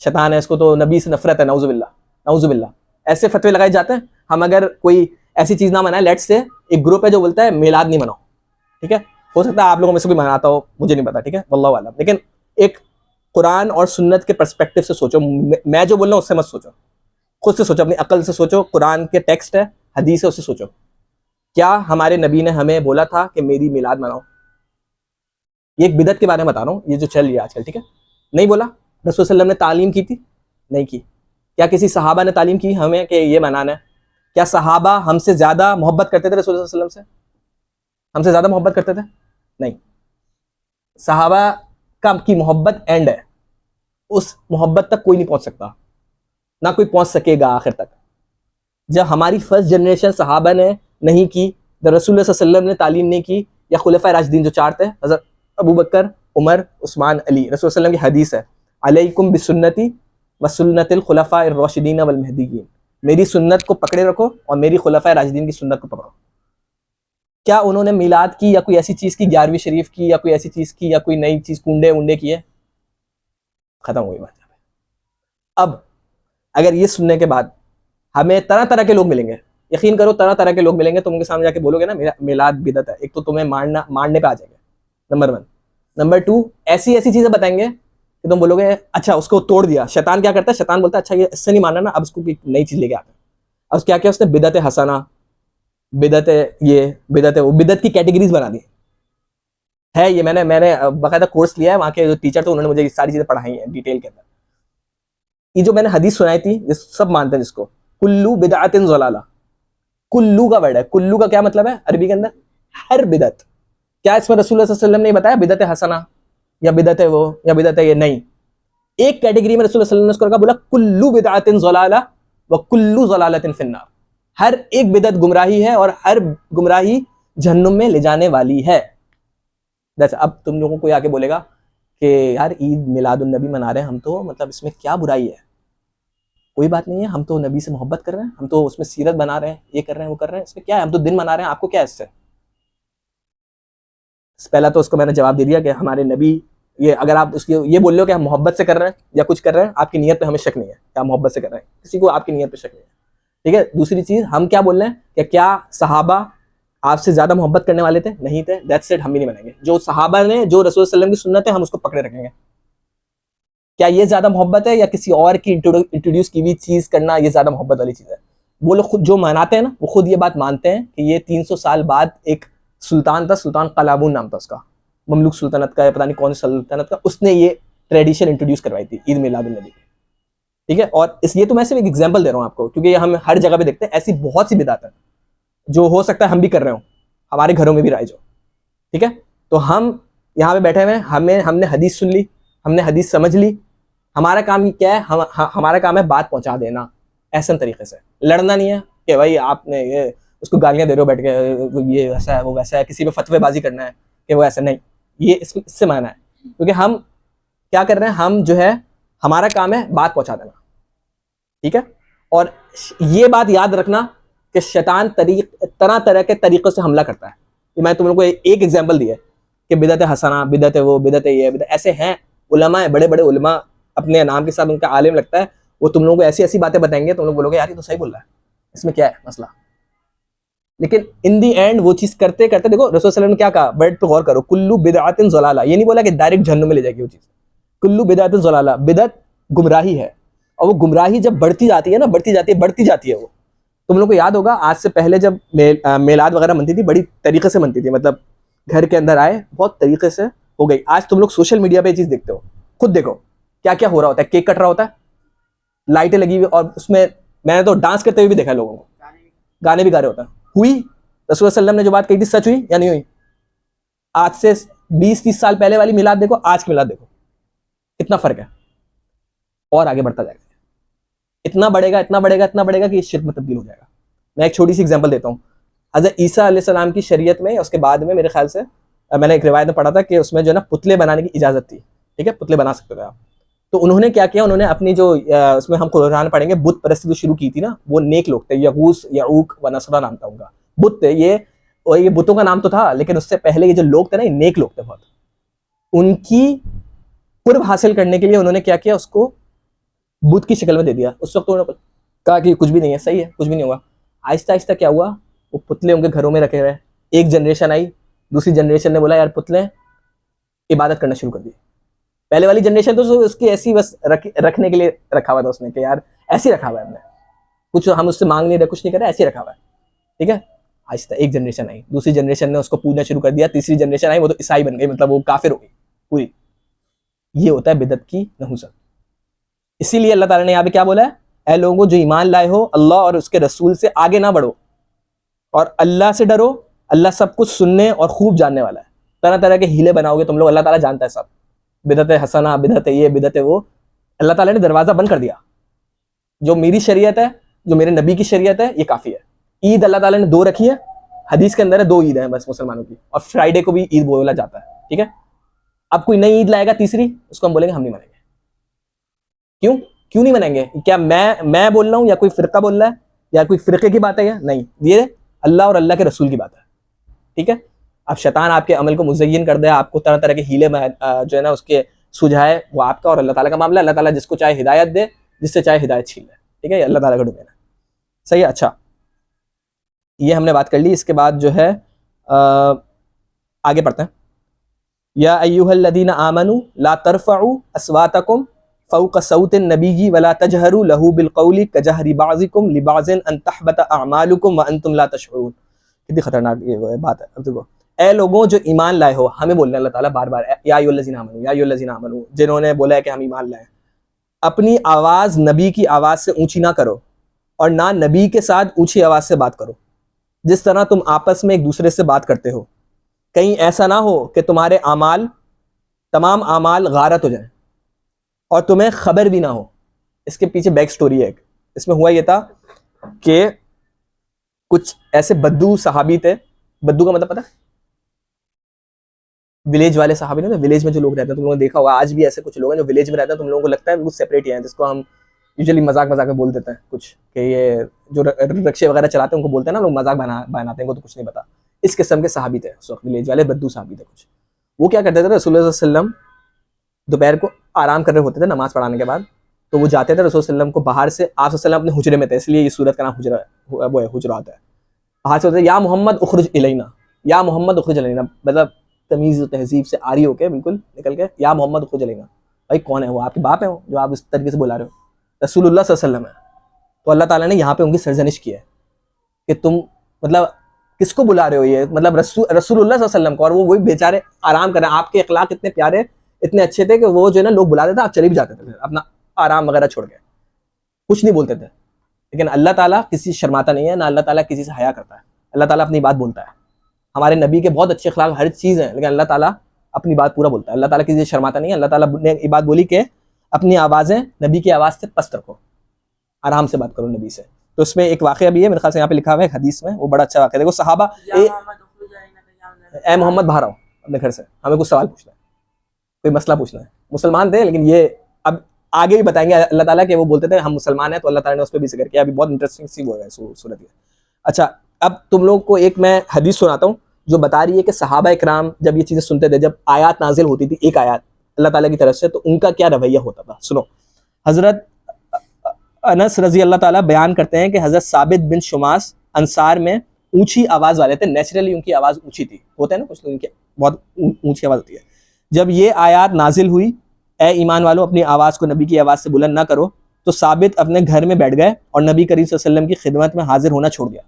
शैतान है, इसको तो नबी से नफरत है, नाउज़ुबिल्लाह नाउज़ुबिल्लाह, ऐसे फतवे लगाए जाते हैं। हम अगर कोई ऐसी चीज़ ना मनाए, लेट्स से एक ग्रुप है जो बोलता है मिलाद नहीं मनाओ, ठीक है, हो सकता है आप लोगों में से कोई मनाता हो, मुझे नहीं पता, ठीक है, वल्लाहु आलम। लेकिन एक कुरान और सुन्नत के पर्सपेक्टिव से सोचो, मैं जो बोल रहा हूँ उससे मत सोचो, खुद से सोचो, अपनी अकल से सोचो। कुरान के टेक्स्ट है, हदीस है, उससे सोचो। क्या हमारे नबी ने हमें बोला था कि मेरी मिलाद मनाओ? ये एक बिदअत के बारे में बता रहा हूँ, ये जो चल रही है आजकल, ठीक है। नहीं बोला। रसूल सल्लल्लाहु अलैहि वसल्लम ने तालीम की थी? नहीं की। क्या किसी सहाबा ने तालीम की हमें कि ये मनाना है? क्या सहाबा हमसे ज्यादा मोहब्बत करते थे रसूल सल्लल्लाहु अलैहि वसल्लम से? हमसे ज्यादा मोहब्बत करते थे? नहीं। सहाबा का की मोहब्बत एंड है, उस मोहब्बत तक कोई नहीं पहुंच सकता, ना कोई पहुंच सकेगा आखिर तक। जब हमारी फर्स्ट जनरेशन सहाबा ने नहीं की, जब रसूल सल्लल्लाहु अलैहि वसल्लम ने तालीम नहीं की, या खुलफाए राशिदीन जो 4 थे, हज़रत अबू बकर, उमर, उस्मान, अली, रसूल सल्लल्लाहु अलैहि वसल्लम की हदीस है, अलैकुम बिसुन्नती व सुन्नतिल खुलफाए राशिदीन वल महदीयीन, मेरी सुन्नत को पकड़े रखो और मेरी खुलफाए राशिदीन की सुन्नत को पकड़ो। क्या उन्होंने मिलाद की या कोई ऐसी चीज़ की, 11वीं शरीफ की या कोई ऐसी चीज़ की, या कोई नई चीज़ कूंडे उंडे की है? खत्म हो गई बात। अब अगर ये सुनने के बाद हमें तरह तरह के लोग मिलेंगे, यकीन करो तरह तरह के लोग मिलेंगे, तुम उनके सामने जाके बोलोगे ना मेरा मिलाद बिदअत है, एक तो तुम्हें मारने पे आ जाएंगे, नंबर 1। नंबर 2, ऐसी ऐसी चीज़ें बताएंगे कि तुम बोलोगे अच्छा उसको तोड़ दिया। शैतान क्या करता है, शैतान बोलता है अच्छा ये इससे नहीं मानना ना, अब इसको एक नई चीज लेके आता है। अब क्या किया उसने, बिदत हसना, बिदत ये, बिदत वो, बिदत की कैटेगरीज बना दी है। ये मैंने मैंने बाकायदा कोर्स लिया है, वहाँ के जो टीचर थे उन्होंने मुझे ये सारी चीजें पढ़ाई हैं डिटेल के अंदर। ये जो मैंने हदीस सुनाई थी, जिस सब मानते हैं जिसको, कुल्लू बिदअतिन ज़लाला, कुल्लू का वर्ड है, कुल्लू का क्या मतलब है अरबी के अंदर, हर बिदत। क्या इसमें रसूल सल्लल्लाहु अलैहि वसल्लम ने बताया बिदत हसना या बिदत है वो या बिदत है ये, नहीं। एक कैटेगरी में रसूल सल्लल्लाहु अलैहि वसल्लम ने उसको रखा, बोला कुल्लू बिदअतिन ज़लाला व कुल्लू ज़लालतिन फिन्नार, हर एक बिदत गुमराही है और हर गुमराही जहन्नुम में ले जाने वाली है। जैसे अब तुम लोगों को कोई आके बोलेगा कि यार ईद मिलादुन नबी मना रहे हैं हम, तो मतलब इसमें क्या बुराई है, कोई बात नहीं है, हम तो नबी से मोहब्बत कर रहे हैं, हम तो उसमें सीरत बना रहे हैं, ये कर रहे हैं वो कर रहे हैं, इसमें क्या है, हम तो दिन मना रहे हैं, आपको क्या है इससे। पहला तो उसको मैंने जवाब दे दिया कि हमारे नबी, ये अगर आप उसकी ये बोल रहे हो कि हम मोहब्बत से कर रहे हैं या कुछ कर रहे हैं, आपकी नीयत पे हमें शक नहीं है कि आप मोहब्बत से कर रहे हैं, किसी को आपकी नीयत पे शक नहीं है, ठीक है। दूसरी चीज हम क्या बोल रहे हैं कि क्या सहाबा आपसे ज्यादा मोहब्बत करने वाले थे, नहीं थे, दैट्स इट, हम भी नहीं मनाएंगे। जो सहाबा ने, जो रसूल सल्लल्लाहु अलैहि वसल्लम की सुन्नत है, हम उसको पकड़े रखेंगे। क्या ये ज्यादा मोहब्बत है या किसी और की इंट्रोड्यूस की हुई चीज करना, ये ज्यादा मोहब्बत वाली चीज है। वो लोग खुद जो मनाते हैं ना, वो खुद ये बात मानते हैं कि ये 300 साल बाद एक सुल्तान था, सुल्तान कलाबून नाम था उसका, ममलूक सुल्तानत का या पता नहीं कौन सी सल्तनत का, उसने ये ट्रेडिशन इंट्रोड्यूस करवाई थी ईद मिलादुन नबी, ठीक है। और इस ये तो मैं सिर्फ एक एग्जाम्पल दे रहा हूँ आपको, क्योंकि हम हर जगह पे देखते हैं ऐसी बहुत सी बिदात है जो हो सकता है हम भी कर रहे हो, हमारे घरों में भी राइज हो, ठीक है। तो हम यहाँ पे बैठे हुए हैं, हमने हदीस सुन ली, हमने हदीस समझ ली, हमारा काम क्या है, हमारा काम है बात पहुंचा देना, ऐसा तरीके से लड़ना नहीं है कि भाई आपने ये उसको गालियां दे रहे हो बैठ के, ये वैसा है वो वैसा है, किसी पे फतवेबाजी करना है कि वो ऐसा नहीं, ये इससे माना है। क्योंकि हम क्या कर रहे हैं, हम जो है हमारा काम है बात पहुंचा देना, ठीक है। और ये बात याद रखना कि शैतान तरह तरह के तरीकों से हमला करता है। ये मैं तुम लोगों को एक एग्जांपल दिया कि बिदत हसना, बिदत है वो, बिदत है ये, बिदत ऐसे हैं उलमा है, बड़े बड़े उलमा अपने नाम के साथ उनका आलिम लगता है, वो तुम लोगों को ऐसी ऐसी बातें बताएंगे, तुम लोग बोलोगे यार ये तो सही बोल रहा है, इसमें क्या है मसला। लेकिन इन दी एंड वो चीज करते करते देखो रसूल सल्लल्लाहु अलैहि वसल्लम ने क्या कहा, वर्ड पे गौर करो, कुल्लू बिदअतिन ज़लाला, ये नहीं बोला कि डायरेक्ट जहन्नुम में ले जाएगी वो चीज, कुल्लू बिदअतिन ज़लाला, बिदत गुमराही है। और वो गुमराही जब बढ़ती जाती है ना, बढ़ती जाती है वो, तुम लोग को याद होगा आज से पहले जब मेलाद वगैरह बनती थी, बड़ी तरीके से बनती थी, मतलब घर के अंदर आए बहुत तरीके से हो गई। आज तुम लोग सोशल मीडिया पे ये चीज देखते हो, खुद देखो क्या क्या हो रहा होता है, केक कट रहा होता है, लाइटें लगी हुई, और उसमें मैंने तो डांस करते हुए भी देखा है लोगों को, गाने भी गा रहे होता है। हुई रसूल सल्लम ने जो बात कही थी सच हुई या नहीं हुई। आज से 20-30 साल पहले वाली मिलाद देखो, आज की मिलाद देखो, कितना फर्क है, और आगे बढ़ता जाएगा, इतना बढ़ेगा इतना बढ़ेगा इतना बढ़ेगा कि शिर्क में तब्दील हो जाएगा। मैं एक छोटी सी एग्जांपल देता हूँ, हज़रत ईसा अलैहिस्सलाम की शरीयत में, उसके बाद में मेरे ख्याल से मैंने एक रिवायत में पढ़ा था कि उसमें जो है ना पुतले बनाने की इजाजत थी, ठीक है, पुतले बना सकते थे आप। तो उन्होंने क्या किया, उन्होंने अपनी जो उसमें हम कुरान पढ़ेंगे, बुत परस्ती जो शुरू की थी ना, वो नेक लोग थे, यगूस यऊक व नसरा नाम था उनका, बुत थे ये, और ये बुतों का नाम तो था, लेकिन उससे पहले ये जो लोग थे ना, ये नेक लोग थे बहुत। उनकी कुर्ब हासिल करने के लिए उन्होंने क्या किया, उसको बुत की शक्ल में दे दिया। उस वक्त उन्होंने कहा कि कुछ भी नहीं है, सही है, कुछ भी नहीं होगा। आहिस्ता आहिस्ता क्या हुआ, वो पुतले उनके घरों में रखे हुए, एक जनरेशन आई, दूसरी जनरेशन ने बोला यार पुतले इबादत करना शुरू कर दी। पहले वाली जनरेशन तो उसकी ऐसी बस रखने के लिए रखा हुआ था उसने कि यार ऐसे रखा हुआ है हमने, कुछ हम उससे मांग नहीं रहे, कुछ नहीं कर रहे, ऐसे रखा हुआ है, ठीक है। आहिस्ता एक जनरेशन आई, दूसरी जनरेशन ने उसको पूजना शुरू कर दिया, तीसरी जनरेशन आई, वो तो ईसाई बन गई, मतलब वो काफिर हो गई पूरी। ये होता है बिदत की नहुसत। इसीलिए अल्लाह ताला ने यहाँ पे क्या बोला है, ऐ लोगों जो ईमान लाए हो, अल्लाह और उसके रसूल से आगे ना बढ़ो और अल्लाह से डरो, अल्लाह सब कुछ सुनने और खूब जानने वाला है। तरह तरह के हीले बनाओगे तुम लोग, अल्लाह ताला जानता है सब, बिदत हसना, बिदत ये, बिदत वो, अल्लाह ताला ने दरवाजा बंद कर दिया। जो मेरी शरीयत है, जो मेरे नबी की शरीयत है, ये काफी है। ईद अल्लाह ताला ने 2 रखी है, हदीस के अंदर है 2 ईद है बस मुसलमानों की, और फ्राइडे को भी ईद बोला जाता है, ठीक है। अब कोई नई ईद लाएगा तीसरी, उसको हम बोलेंगे हम नहीं मनाएंगे। क्यों क्यों नहीं मनाएंगे, क्या मैं बोल रहा हूँ या कोई फिरका बोल रहा है या कोई फिरके की बात है, या नहीं, ये अल्लाह और अल्लाह के रसूल की बात है, ठीक है। अब शैतान आपके अमल को मुज़य्यन कर दे, आपको तरह तरह के हीले जो है ना उसके सुझाए, वो आपका और अल्लाह ताला का मामला है। अल्लाह ताला जिसको चाहे हिदायत दे, जिससे चाहे हिदायत छीन ले, ठीक है, ये अल्लाह ताला का डोमेन है, सही है। अच्छा, ये हमने बात कर ली। इसके बाद जो है आगे पढ़ते हैं। या अय्युहल्लदीना आमनू ला तरफ़उ अस्वातकुम फ़ौक़ सौतिन नबीय्यि वला तजहरू लहू बिलक़ौलि कजहरि बाज़िकुम लिबाज़िन अन तहबत अअमालुकुम व अंतुम ला तशऊरून। कितनी खतरनाक ये बात है। अब देखो, ए लोगों जो ईमान लाए हो, हमें बोलना अल्लाह ताला बार बार या अय्युहल्लज़ीना आमनू, या अय्युहल्लज़ीना आमनू, जिन्होंने बोला है कि हम ईमान लाए, अपनी आवाज़ नबी की आवाज़ से ऊंची ना करो और ना नबी के साथ ऊंची आवाज़ से बात करो जिस तरह तुम आपस में एक दूसरे से बात करते हो, कहीं ऐसा ना हो कि तुम्हारे आमाल, तमाम आमाल गारत हो जाए और तुम्हें खबर भी ना हो। इसके पीछे बैक स्टोरी है। इसमें हुआ यह था कि कुछ ऐसे बद्दू सहाबी थे। बद्दू का मतलब पता है? विलेज वाले सहाबी ना, विलेज में जो लोग रहते हैं, तुम लोगों ने देखा होगा, आज भी ऐसे कुछ लोग हैं जो विलेज में रहते हैं, तुम लोगों को लगता है बिल्कुल सेपरेट ही है, जिसको हम यूजुअली मजाक मजाक में बोल देते हैं कुछ कि ये जो रिक्शे वगैरह चलाते हैं उनको बोलते हैं ना लोग, मजाक बनाते हैं, इनको तो कुछ नहीं पता। इस किस्म के सहाबी थे उस वक्त, विलेज वाले बद्दू सहाबी थे कुछ। वो क्या करते थे, रसूलुल्लाह सल्लल्लाहु अलैहि वसल्लम दोपहर को आराम कर रहे होते थे नमाज पढ़ाने के बाद, तो वो जाते थे रसूल सल्लम को बाहर से, आप सल्लम अपने हुजरे में थे, इसलिए ये सूरत का नाम हुजरा वो है, हुजरात है। बाहर से होते या मोहम्मद उखरुज इलैना, या मोहम्मद उखरुज इलैना, मतलब तमीज़ तहजीब से आरी होके बिल्कुल निकल के, या मोहम्मद उखरुज इलैना। भाई कौन है वो? आपके बाप है वो जो आप इस तरीके से बुला रहे हो? रसूलुल्लाह सल्लल्लाहु अलैहि वसल्लम है। तो अल्लाह ताला ने यहाँ पे उनकी सरजनिश की है कि तुम मतलब किसको बुला रहे हो ये, मतलब रसूलुल्लाह सल्लल्लाहु अलैहि वसल्लम को, और वो वही बेचारे आराम कर रहे हैं। आपके अखलाक इतने प्यारे, इतने अच्छे थे कि वो जो है ना लोग बुलाते थे, आप चले भी जाते थे अपना आराम वगैरह छोड़ के, कुछ नहीं बोलते थे। लेकिन अल्लाह ताला किसी से शर्माता नहीं है, ना अल्लाह ताला किसी से हया करता है। अल्लाह ताला अपनी बात बोलता है। हमारे नबी के बहुत अच्छे अखलाक हर चीज़ है, लेकिन अल्लाह ताला अपनी बात पूरा बोलता है। अल्लाह ताला किसी से शर्माता नहीं है। अल्लाह ताला ने ये बात बोली कि अपनी आवाज़ें नबी की आवाज़ से पस्त रखो, आराम से बात करो नबी से। तो इसमें एक वाक़या भी है, मेरे ख्याल से यहाँ पे लिखा हुआ है हदीस में, वो बड़ा अच्छा वाक़या। देखो सहाबा, ए मोहम्मद बाहर आओ अपने घर से, हमें कुछ सवाल पूछना है, कोई मसला पूछना है। मुसलमान थे, लेकिन ये अब आगे भी बताएंगे अल्लाह ताला के वो बोलते थे हम मुसलमान हैं, तो अल्लाह ताला ने उस पर भी जिक्र किया। अभी बहुत इंटरेस्टिंग सी वो है सूरत है। अच्छा, अब तुम लोग को एक मैं हदीस सुनाता हूँ जो बता रही है कि सहाबा इकराम जब ये चीज़ें सुनते थे, जब आयात नाजिल होती थी, एक आयात अल्लाह ताला की तरफ से, तो उनका क्या रवैया होता था। सुनो, हज़रत अनस रजी अल्लाह ताला बयान करते हैं कि हज़रत साबित बिन शुमास अंसार में ऊंची आवाज़ वाले थे, नेचुरली उनकी आवाज़ ऊंची थी। होता है ना कुछ लोगों की बहुत ऊंची आवाज़ होती है। जब ये आयात नाजिल हुई, ए ईमान वालों अपनी आवाज़ को नबी की आवाज़ से बुलंद ना करो, तो साबित अपने घर में बैठ गए और नबी करीम सल्लल्लाहु अलैहि वसल्लम की खिदमत में हाजिर होना छोड़ दिया।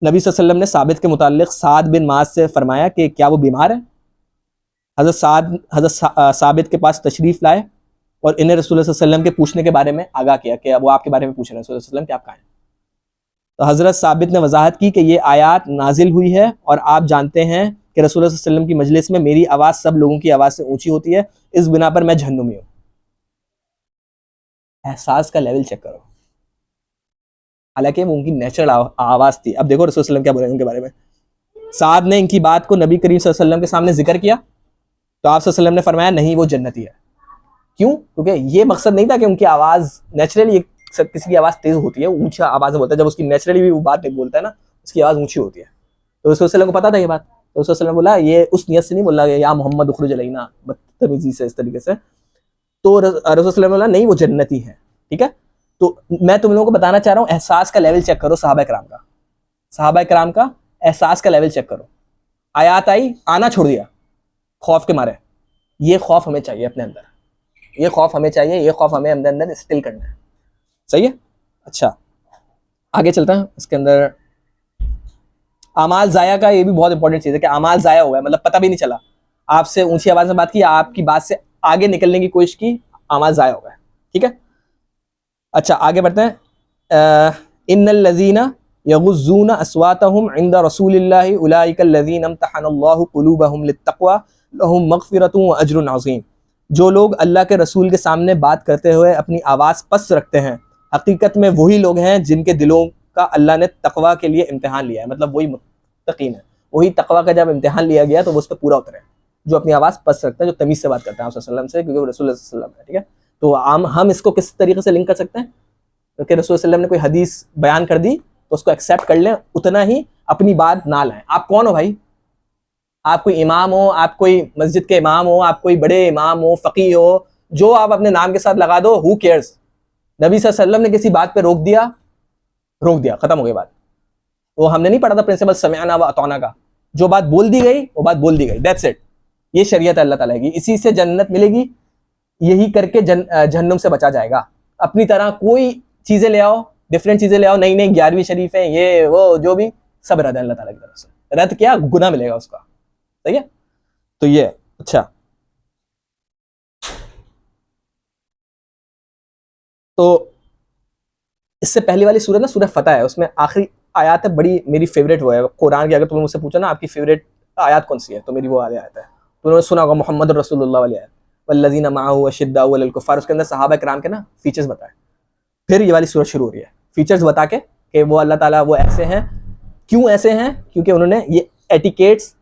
नबी सल्लल्लाहु अलैहि वसल्लम ने साबित के मुताल्लिक साद बिन माज से फरमाया कि क्या वो बीमार है। हज़रत साबित के पास तशरीफ़ लाए और इन्हें रसूल सल्लल्लाहु अलैहि वसल्लम के पूछने के बारे में आगाह किया कि वो आपके बारे में पूछ रहे हैं, रसूल सल्लल्लाहु अलैहि वसल्लम कि आप कहाँ हैं। तो हज़रत साबित ने वजाहत की कि ये आयात नाजिल हुई है और आप जानते हैं कि रसूल सल्लल्लाहु अलैहि वसल्लम की मजलिस में मेरी आवाज़ सब लोगों की आवाज़ से ऊंची होती है, इस बिना पर मैं जहन्नुमी हूँ। एहसास का लेवल चेक करो। हालांकि वो उनकी नेचुरल आवाज़ थी। अब देखो रसूल सल्लल्लाहु अलैहि वसल्लम क्या बोले उनके बारे में। साद ने इनकी बात को नबी करीम सल्लल्लाहु अलैहि वसल्लम के सामने जिक्र किया, तो आप सल्लल्लाहु अलैहि वसल्लम ने फरमाया नहीं, वो जन्नती है। क्यों? क्योंकि ये मकसद नहीं था कि उनकी आवाज़ नेचुरली, किसी की आवाज़ तेज़ होती है, ऊंचा आवाज़ में बोलता है, जब उसकी नेचुरली भी वो बात नहीं बोलता है ना, उसकी आवाज़ ऊंची होती है। तो रसूल सल्लल्लाहु अलैहि वसल्लम को पता था ये बात, तो रसूल सल्लल्लाहु अलैहि वसल्लम बोला, ये उस नियत से नहीं बोला या मोहम्मद उखरुज अलैना बदतमीजी से, इस तरीके से। तो रसूल सल्लल्लाहु अलैहि वसल्लम बोला नहीं, वो जन्नती है। ठीक है, तो मैं तुम लोगों को बताना चाह रहा हूँ, एहसास का लेवल चेक करो सहाबा इकराम का, सहाबा इकराम का एहसास का लेवल चेक करो। आयात आई, आना छोड़ दिया खौफ के मारे। ये खौफ हमें चाहिए अपने अंदर, ये खौफ हमें चाहिए, ये खौफ हमें अंदर अंदर इंस्टिल करना है। सही है। अच्छा, आगे चलता है। इसके अंदर आमाल ज़ाया का, ये भी बहुत इंपॉर्टेंट चीज़ है कि आमाल ज़ाया हुआ है, मतलब पता भी नहीं चला, आपसे ऊंची आवाज़ में बात की, आपकी बात से आगे निकलने की कोशिश की, आमाल ज़ाया हो गया। ठीक है, अच्छा आगे बढ़ते हैं। इन्नल लज़ीना यगुज़्ज़ूना अस्वातहुम इंदा रसूलिल्लाहि उलाइकल लज़ीना इम्तहनल्लाहु क़ुलूबहुम लित्तक़वा लहुम मग़फ़िरतुन व अज्रुन अज़ीम। जो लोग अल्लाह के रसूल के सामने बात करते हुए अपनी आवाज़ पस्त रखते हैं, हकीकत में वही लोग हैं जिनके दिलों का अल्लाह ने तक़वा के लिए इम्तिहान लिया है, मतलब वही मुत्तक़ीन है। वही तक़वा का जब इम्तिहान लिया गया तो वो उस पर पूरा उतरे, जो अपनी आवाज़ पस्त रखते हैं, जो तमीज़ से बात करते हैं आप सल्लल्लाहु अलैहि वसल्लम से, क्योंकि वो रसूल सल्लल्लाहु अलैहि वसल्लम है। ठीक है, तो हम इसको किस तरीके से लिंक कर सकते हैं, क्योंकि रसूल सल्लल्लाहु अलैहि वसल्लम ने कोई हदीस बयान कर दी तो उसको एक्सेप्ट कर लें, उतना ही अपनी बात ना लाएं। आप कौन हो भाई? आप कोई इमाम हो, आप कोई मस्जिद के इमाम हो, आप कोई बड़े इमाम हो, फ़क़ीह हो, जो आप अपने नाम के साथ लगा दो, हु केयर्स। नबी सल्लल्लाहु अलैहि वसल्लम ने किसी बात पे रोक दिया, खत्म हो गई बात। वो हमने नहीं पढ़ा था प्रिंसिपल समिअना व अतौना का, जो बात बोल दी गई वो बात बोल दी गई, दैट्स इट। ये शरीयत अल्लाह ताला की, इसी से जन्नत मिलेगी, यही करके जहन्नुम से बचा जाएगा। अपनी तरह कोई चीजें ले आओ, डिफरेंट चीजें ले आओ, नई नई 11वीं शरीफ है, ये वो जो भी, सब रद्द है अल्लाह ताला की तरफ से। रद्द क्या, गुनाह मिलेगा उसका, सही है। तो ये अच्छा, तो इससे पहले वाली सूरत ना सूरह फतह है, उसमें आखिरी आयत है, बड़ी मेरी फेवरेट वो है कुरान की। अगर तुमने मुझसे पूछा ना आपकी फेवरेट आयत कौन सी है, तो मेरी वो वाली आयत है। तुमने सुना होगा मोहम्मद रसूलुल्लाह वाली आयत, वल्लज़ीना मअहू अशिद्दाउ अलल कुफ़ार, उसके अंदर सहाबा किराम के ना फीचर्स बताए। फिर ये वाली सूरत शुरू हो रही है फीचर्स बता के कि वो अल्लाह ताला वो ऐसे हैं। क्यों ऐसे हैं? क्योंकि उन्होंने ये एटिकेट्स,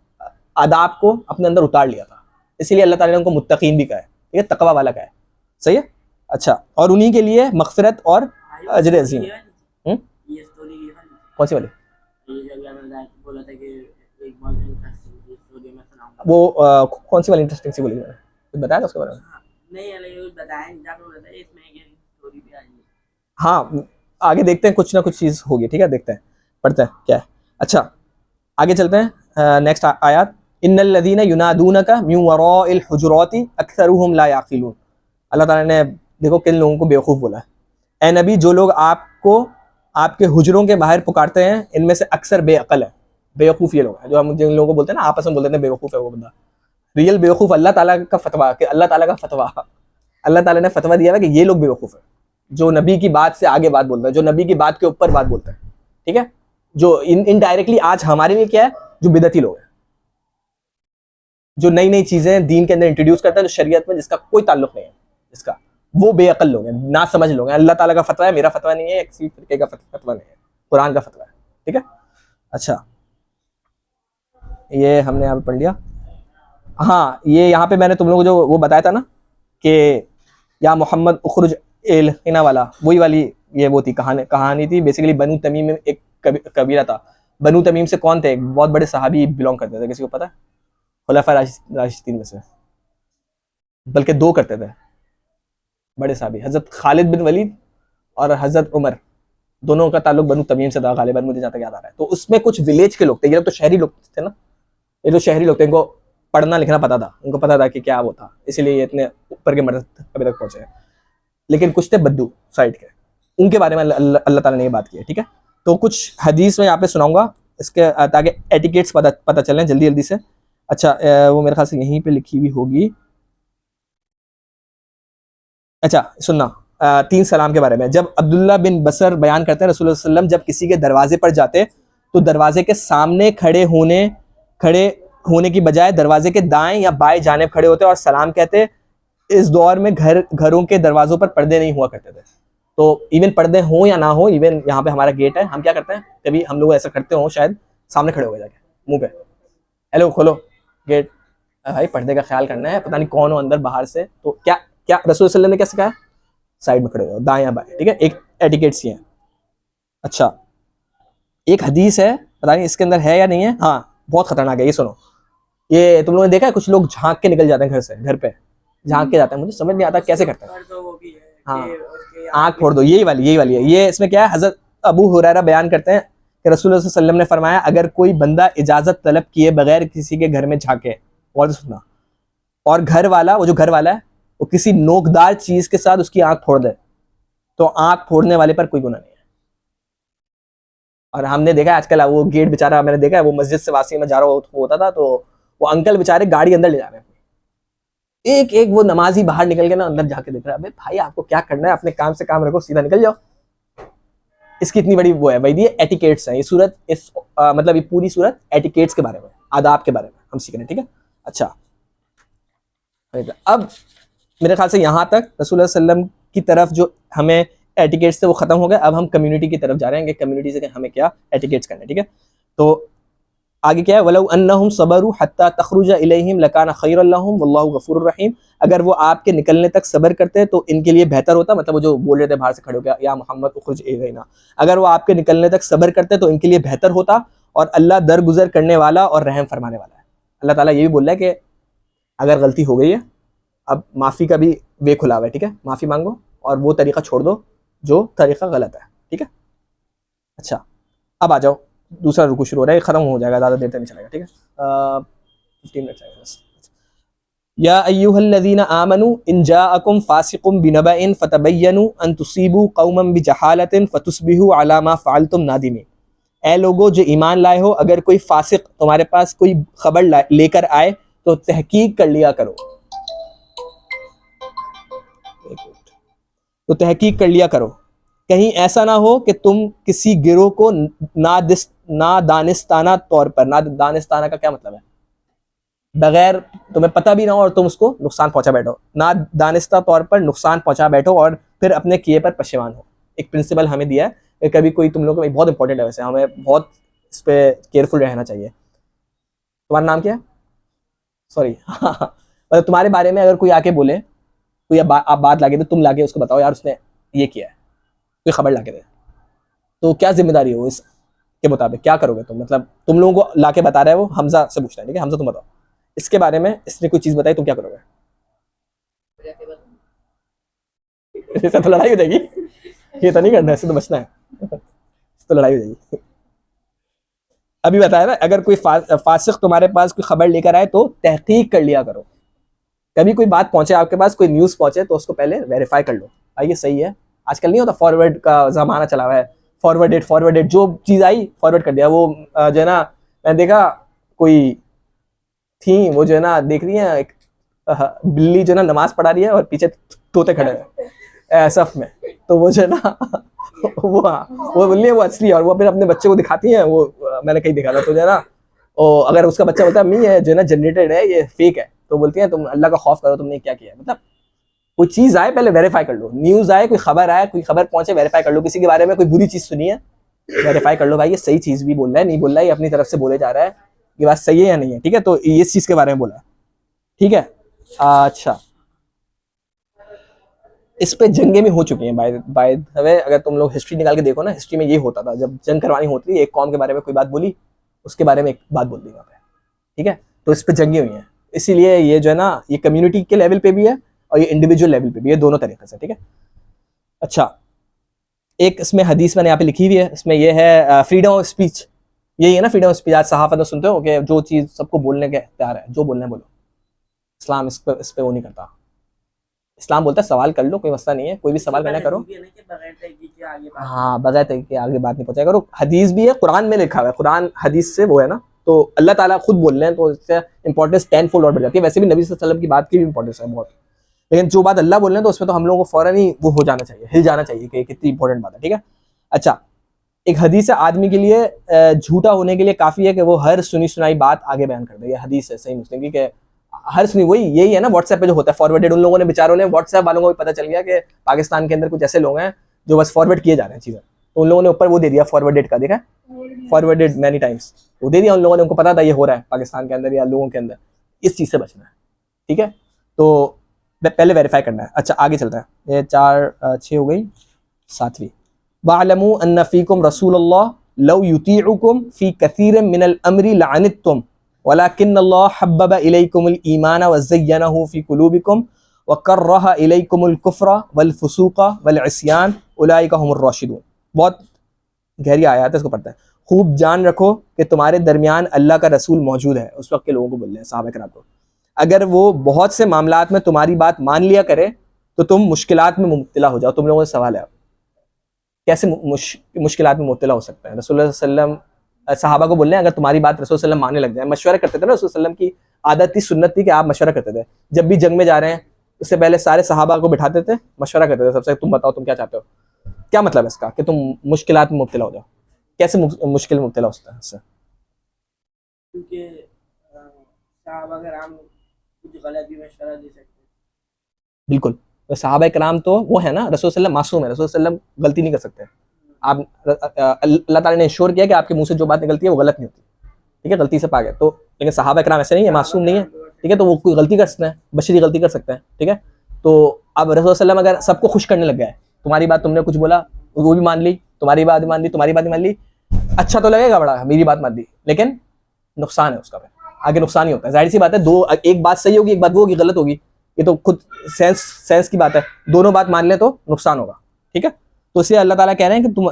आदाब को अपने अंदर उतार लिया था, इसीलिए अल्लाह ताला ने उनको मुत्तकीन भी कहा है, ठीक है, तकवा वाला कहा है, सही है। अच्छा, और उन्हीं के लिए मगफिरत और अजर अजीम। ये स्टोरी ये वाली, कौन सी वाली? ये जब मैंने बोला था कि एक बहुत इंटरेस्टिंग स्टोरी मैं सुनाऊंगा। वो कौन सी वाली इंटरेस्टिंग सी बोली मैंने, कुछ बताया था उसके बारे में? नहीं अलग कुछ बताया नहीं, जब बोला था इसमें ये स्टोरी भी आई है। हाँ, आगे देखते हैं, कुछ ना कुछ चीज़ होगी, ठीक है, देखते हैं, पढ़ते हैं क्या है। अच्छा, आगे चलते हैं, नेक्स्ट आयत, इन्नल लज़ीना युनादूनका मिन वराइल हुजुराति अक्सरुहुम ला याक़िलून। अल्लाह ताला ने देखो किन लोगों को बेवकूफ़ बोला है। ए नबी, जो लोग आपको आपके हुजरों के बाहर पुकारते हैं, इनमें से अक्सर बेअक़ल है। बेवकूफ़ ये लोग हैं, जो हम जिन लोगों को बोलते हैं ना, आपस में बोलते हैं बेवकूफ़ है वो बंदा। रियल बेवकूफ़ अल्लाह ताला का फतवा, कि अल्लाह ताला का फतवा, अल्लाह ताला ने फतवा दिया है कि ये लोग बेवकूफ़ है, जो नबी की बात से आगे बात बोलते हैं, जो नबी की बात के ऊपर बात बोलते हैं, ठीक है, जो इनडायरेक्टली आज हमारे लिए क्या है, जो बिदअती लोग हैं, जो नई नई चीजें दीन के अंदर इंट्रोड्यूस करता है, जो शरीयत में जिसका कोई ताल्लुक नहीं है इसका, वो बेअकल लोग हैं, ना समझ लोग हैं। अल्लाह ताला का फतवा है, मेरा फतवा नहीं है, किसी तरीके का फतवा नहीं है, कुरान का फतवा है, ठीक है। अच्छा, ये हमने यहाँ पे पढ़ लिया। हाँ, ये यहाँ पे मैंने तुम लोगों को जो वो बताया था ना कि या मोहम्मद उखरुज एल हिना वाला, वही वाली ये वो थी, कहानी थी बेसिकली। बनु तमीम में एक कबीला था। बनु तमीम से कौन थे? एक बहुत बड़े सहाबी बिलोंग करते थे, किसी को पता है? खुलाफा राशिदीन में से, बल्कि दो करते थे बड़े साहबी, हजरत खालिद बिन वलीद और हजरत उमर, दोनों का ताल्लुक बनु तमीम से था गालिबन, मुझे जहाँ तक याद आ रहा है। तो उसमें कुछ विलेज के लोग थे, ये लोग तो शहरी लोग थे ना, ये जो शहरी लोग थे, इनको पढ़ना लिखना पता था, उनको पता था कि क्या वो था, इसीलिए ये इतने ऊपर के मर्तबे अभी तक पहुंचे हैं। लेकिन कुछ थे बद्दू साइड के, उनके बारे में अल्लाह ताला ने ये बात की है, ठीक है। तो कुछ हदीस में यहाँ पे सुनाऊंगा इसके, ताकि एटिकेट्स पता चलें जल्दी जल्दी से। अच्छा, वो मेरे ख्याल से यहीं पे लिखी हुई होगी। अच्छा सुनना, 3 सलाम के बारे में। जब अब्दुल्ला बिन बसर बयान करते हैं, रसूलुल्लाह सल्लल्लाहु अलैहि वसल्लम जब किसी के दरवाजे पर जाते तो दरवाजे के सामने खड़े होने की बजाय दरवाजे के दाएं या बाएं जानिब खड़े होते और सलाम कहते। इस दौर में घरों के दरवाजों पर पर्दे नहीं हुआ करते थे, तो इवन पर्दे हो या ना हो, इवन यहाँ पे हमारा गेट है, हम क्या करते हैं, कभी हम लोग ऐसा करते हो शायद, सामने खड़े हो गए जाके मुंह पे, हेलो खोलो गेट, भाई पर्दे का ख्याल करना है, पता नहीं कौन हो अंदर बाहर से। तो क्या क्या रसूल सल्लल्लाहु अलैहि वसल्लम ने क्या सिखाया? साइड में खड़े हो, दाएं या बाएं, ठीक है, एक एटिकेट्स ही है। अच्छा, एक हदीस है, पता नहीं इसके अंदर है या नहीं है, हाँ बहुत खतरनाक है, ये सुनो। ये तुम लोगों ने देखा है, कुछ लोग झांक के निकल जाते हैं घर से, घर पे झांक के जाते हैं, मुझे समझ नहीं आता कैसे करते हैं। और तो वो भी है हाँ, कि उसके आँख फोड़ दो, यही वाली है। ये इसमें क्या है, हजरत अबू हुरैरा बयान करते हैं कि रसूलुल्लाह सल्लल्लाहु अलैहि वसल्लम ने फरमाया, अगर कोई बंदा इजाजत तलब किए बगैर किसी के घर में झांके, और सुनना, और घर वाला, वो जो घर वाला है, वो किसी नोकदार चीज के साथ उसकी आंख फोड़ दे, तो आंख फोड़ने वाले पर कोई गुनाह नहीं है। और हमने देखा है आजकल, वो गेट बेचारा, मैंने देखा है, वो मस्जिद से वासी में जा रहा होता था, तो वो अंकल बेचारे गाड़ी अंदर ले जा रहे हैं, एक एक वो नमाजी बाहर निकल के ना अंदर जाके देख रहा है। अबे भाई, आपको क्या करना है, अपने काम से काम रखो, सीधा निकल जाओ। इसकी इतनी बड़ी वो है भाई, ये एटिकेट्स हैं, ये सूरत मतलब ये पूरी सूरत एटिकेट्स के बारे में, आदाब के बारे में हम सीख रहे हैं, ठीक है। अच्छा, अब मेरे ख्याल से यहाँ तक रसूलुल्लाह सल्लल्लाहु अलैहि वसल्लम की तरफ जो हमें एटिकेट्स थे वो खत्म हो गए। अब हम कम्युनिटी की तरफ जा रहे हैं कि कम्युनिटी से हमें क्या एटिकेट्स करना है, ठीक है। तो आगे क्या है, वलौ अन्नहुम सबरु हत्ता तखरुजा इलैहिम लकाना खैरल लहुम वल्लाहु गफूरुर रहीम। अगर वो आपके निकलने तक सब्र करते तो इनके लिए बेहतर होता, मतलब वो जो बोल रहे थे बाहर से खड़े हो गया, या मोहम्मद उखरुज इलैना, अगर वो आपके निकलने तक सब्र करते तो इनके लिए बेहतर होता, और अल्लाह दरगुजर करने वाला और रहम फरमाने वाला है। अल्लाह ताला ये भी बोल रहा है कि अगर गलती हो गई है, अब माफ़ी का भी वे खुला हुआ है, ठीक है, माफ़ी मांगो और वो तरीका छोड़ दो जो तरीका गलत है, ठीक है। अच्छा, अब आ जाओ दूसरा रुकू शुरू हो रहा है, खत्म हो जाएगा, ज़्यादा देर तक नहीं चलेगा, ठीक है। 15 मिनट आएगा बस। या अय्युहल्लज़ीना आमनू इन जाअकुम फासिकुम बिनबइन फतबय्यनु अन तुसीबू कौमन बिजहालतिन फतुस्बिहू अला मा फ़अलतुम नादिमीन। ए लोगो जो ईमान लाए हो, अगर कोई फासिक तुम्हारे पास कोई खबर लेकर आए तो तहकीक कर लिया करो, तो तहकीक कर लिया करो, कहीं ऐसा ना हो कि तुम किसी गिरोह को नादानिस्ताना तौर पर, नादानिस्ताना का क्या मतलब है, बगैर तुम्हें पता भी ना हो और तुम उसको नुकसान पहुंचा बैठो, नादानिस्ता तौर पर नुकसान पहुंचा बैठो और फिर अपने किए पर पशेमान हो। एक प्रिंसिपल हमें दिया है कि कभी कोई तुम लोगों को, बहुत इंपॉर्टेंट है वैसे, हमें बहुत इस पर केयरफुल रहना चाहिए। तुम्हारा नाम क्या है? सॉरी मतलब तुम्हारे बारे में अगर कोई आके बोले, कोई आप बात लाके, तो तुम लाके उसको बताओ यार उसने ये किया है, कोई खबर लाके दे, तो क्या जिम्मेदारी हो इसके मुताबिक, क्या करोगे तुम? मतलब तुम लोगों को लाके बता रहा है वो, हमजा से पूछना है, ठीक है? हमजा तुम बताओ इसके बारे में, इसने कोई चीज़ बताई, तुम क्या करोगे? ऐसा तो लड़ाई हो जाएगी, ये तो नहीं करना, ऐसे तो बचना है तो लड़ाई हो जाएगी। अभी बताया ना, अगर कोई फासिक तुम्हारे पास कोई खबर लेकर आए तो तहकीक कर लिया करो। कभी कोई बात पहुंचे आपके पास, कोई न्यूज़ पहुंचे, तो उसको पहले वेरीफाई कर लो, भाई ये सही है। आजकल नहीं होता, फॉरवर्ड का ज़माना चला हुआ है, फॉरवर्डेड जो चीज़ आई फॉरवर्ड कर दिया। वो जो है ना, मैंने देखा कोई थी, वो जो है ना, देख रही है एक बिल्ली जो है ना नमाज पढ़ा रही है और पीछे तोते खड़े हैं सफ में, तो वो जो है ना वो बिल्ली है, वो असली है, और वो फिर अपने बच्चे को दिखाती हैं। वो मैंने कहीं देखा था, तो जो है ना, और अगर उसका बच्चा बोलता है मी है जो है ना जनरेटेड है, ये फेक है, तो बोलती है तुम अल्लाह का खौफ करो, तुमने क्या किया है। मतलब कोई चीज़ आए पहले वेरीफाई कर लो, न्यूज़ आए, कोई खबर आए, कोई खबर पहुंचे, वेरीफाई कर लो। किसी के बारे में कोई बुरी चीज़ सुनी है, वेरीफाई कर लो, भाई ये सही चीज़ भी बोल रहा है, नहीं बोल रहा है, ये अपनी तरफ से बोले जा रहा है, ये बात सही है या नहीं है, ठीक है? तो इस चीज़ के बारे में बोला, ठीक है। अच्छा, इस पे जंगें भी हो चुकी हैं बाय अगर तुम लोग हिस्ट्री निकाल के देखो ना, हिस्ट्री में ये होता था, जब जंग करवानी होती थी, एक कौम के बारे में कोई बात बोली, उसके बारे में एक बात बोल दी वहाँ पे, ठीक है? तो इस पे जंगें हुई हैं। इसीलिए ये जो है ना, ये कम्युनिटी के लेवल पे भी है और ये इंडिविजुअल लेवल पे भी है, दोनों तरीके से, ठीक है। अच्छा, एक इसमें हदीस मैंने यहाँ पे लिखी हुई है, इसमें ये है फ्रीडम ऑफ स्पीच, यही है ना फ्रीडम ऑफ स्पीच। आज सहाफत में सुनते हो कि जो चीज़ सबको बोलने के तैयार है, जो बोलना है बोलो। इस्लाम इस पे वो नहीं करता। इस्लाम बोलता है सवाल कर लो, कोई मसला नहीं है, कोई भी सवाल करना करो। हाँ, बगैर तरीके आगे बात नहीं पहुंचाया करो। हदीस भी है, कुरान में लिखा हुआ है, कुरान हदीस से वो है ना, तो अल्लाह ताला खुद बोल रहे हैं, तो इससे इंपॉर्टेंस 10 फोल्ड और बढ़ जाती है। वैसे भी नबी सल्लल्लाहु अलैहि वसल्लम की बात की भी इंपॉर्टेंस है बहुत, लेकिन जो बात अल्लाह बोल रहे हैं तो उसमें तो हम लोगों को फौरन ही वो हो जाना चाहिए, हिल जाना चाहिए कि कितनी इंपॉर्टेंट बात है, ठीक है। अच्छा, एक हदीस है, आदमी के लिए झूठा होने के लिए काफ़ी है कि वो हर सुनी सुनाई बात आगे बयान कर दे। ये हदीस है सही मुस्लिम की, कि हर सुनी, वही यही है ना व्हाट्सएप पे जो होता है फॉरवर्डेड, उन लोगों ने बेचारों ने, व्हाट्सएप वालों को भी पता चल गया कि पाकिस्तान के अंदर कुछ ऐसे लोग हैं जो बस फॉरवर्ड किए जा रहे हैं चीज़ें, तो उन लोगों ने ऊपर वो दे दिया फॉरवर्डेड का, देखा फॉरवर्डेड मैनी टाइम्स, वो दे दिया उन लोगों ने, उनको पता था ये हो रहा है पाकिस्तान के अंदर या लोगों के अंदर, इस चीज़ से बचना है, ठीक है। तो पहले वेरीफाई करना है। अच्छा, आगे चलता है, ये 4-6 हो गई, 7वीं, वालमू अन्ना फीकुम रसूलुल्लाह लौ युतीउकुम फी कसीर मिनल अमरी लअनित्तुम वलाकिन्नल्लाह हब्बबा इलैकुमुल ईमान व ज़य्यनहु फी कुलूबिकुम व कररहा इलैकुमुल कुफ्र वल फुसूक वल इस्यान उलाइका हुमुर राशिदून। बहुत गहरी आयत है, इसको पढ़ते हैं। खूब जान रखो कि तुम्हारे दरमियान अल्लाह का रसूल मौजूद है, उस वक्त के लोगों को बोल रहे हैं, सहाबा किराम को, अगर वो बहुत से मामलात में तुम्हारी बात मान लिया करे तो तुम मुश्किलात में मुब्तला हो जाओ। तुम लोगों से सवाल है, कैसे मुश्किलात में मुब्तला हो सकते हैं? रसूलुल्लाह सल्लल्लाहु अलैहि वसल्लम सहाबा को बोल रहे हैं, अगर तुम्हारी बात रसूल सल्लल्लाहु अलैहि वसल्लम मानने लग जाए, मशवरा करते थे ना, रसूल सल्लल्लाहु अलैहि वसल्लम की आदत थी, सुन्नत थी कि आप मशवरा करते थे। जब भी जंग में जा रहे हैं उससे पहले सारे सहाबा को बिठाते थे, मशवरा करते थे सबसे, तुम बताओ तुम क्या चाहते हो, क्या मतलब है इसका कि तुम मुश्किलात में मुब्तला हो जाओ। कैसे मुश्किल में मुब्तला हो सकता है इससे? क्योंकि सहाबा कराम कुछ गलत भी मशवरा दे सकते हैं। बिल्कुल, तो सहाबा कराम तो वो है ना, रसूल सल्लल्लाहु मासूम है, रसूल सल्लल्लाहु गलती नहीं कर सकते। आप अल्लाह ताला ने इंश्योर किया कि आपके मुंह से जो बात निकलती है वो गलत नहीं होती, ठीक है, गलती से पा गए तो। लेकिन सहाबा कराम ऐसे नहीं है, मासूम नहीं है, ठीक है, तो वो कोई गलती कर सकते हैं, बशरी गलती कर सकते हैं, ठीक है। तो अब रसूल सल्लल्लाहु अगर सबको खुश करने लग गया है, तुम्हारी बात तुमने कुछ बोला वो भी मान ली, तुम्हारी बात भी मान ली, तुम्हारी बात भी मान ली, अच्छा तो लगेगा बड़ा, मेरी बात मान ली, लेकिन नुकसान है उसका, आगे नुकसान ही होता है। जाहिर सी बात है, दो, एक बात सही होगी, एक बात वो होगी गलत होगी, ये तो खुद सेंस की बात है, दोनों बात मान ले तो नुकसान होगा, ठीक है। तो इसलिए अल्लाह ताला कह रहे हैं कि तुम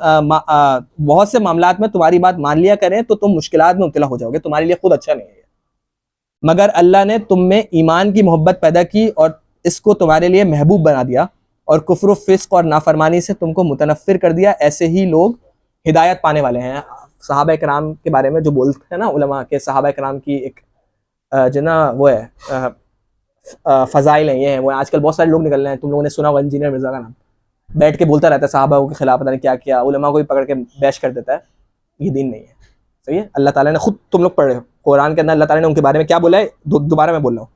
बहुत से मामलात में तुम्हारी बात मान लिया करें तो तुम मुश्किलात में मुब्तला हो जाओगे, तुम्हारे लिए खुद अच्छा नहीं है। मगर अल्लाह ने तुम में ईमान की मोहब्बत पैदा की और इसको तुम्हारे लिए महबूब बना दिया और कुफ्र फिस्क और नाफरमानी से तुमको मुतनफ़िर कर दिया, ऐसे ही लोग हिदायत पाने वाले हैं। सहाबा कराम के बारे में जो बोलते हैं ना उलमा के, सहाबा कराम की एक जो ना वो है फ़ज़ाइल है, ये है वो है। आजकल बहुत सारे लोग निकल रहे हैं, तुम लोगों ने सुना होगा इंजीनियर मिर्ज़ा का नाम, बैठ के बोलता रहता है सहाबा के खिलाफ, पता नहीं क्या किया, उलमा को भी पकड़ के बैश कर देता है। ये दीन नहीं है, सही है। अल्लाह ताला ने खुद, तुम लोग पढ़ रहे हो कुरान के अंदर, अल्लाह ताला ने उनके बारे में क्या बोला है, दोबारा मैं बोल रहा हूँ।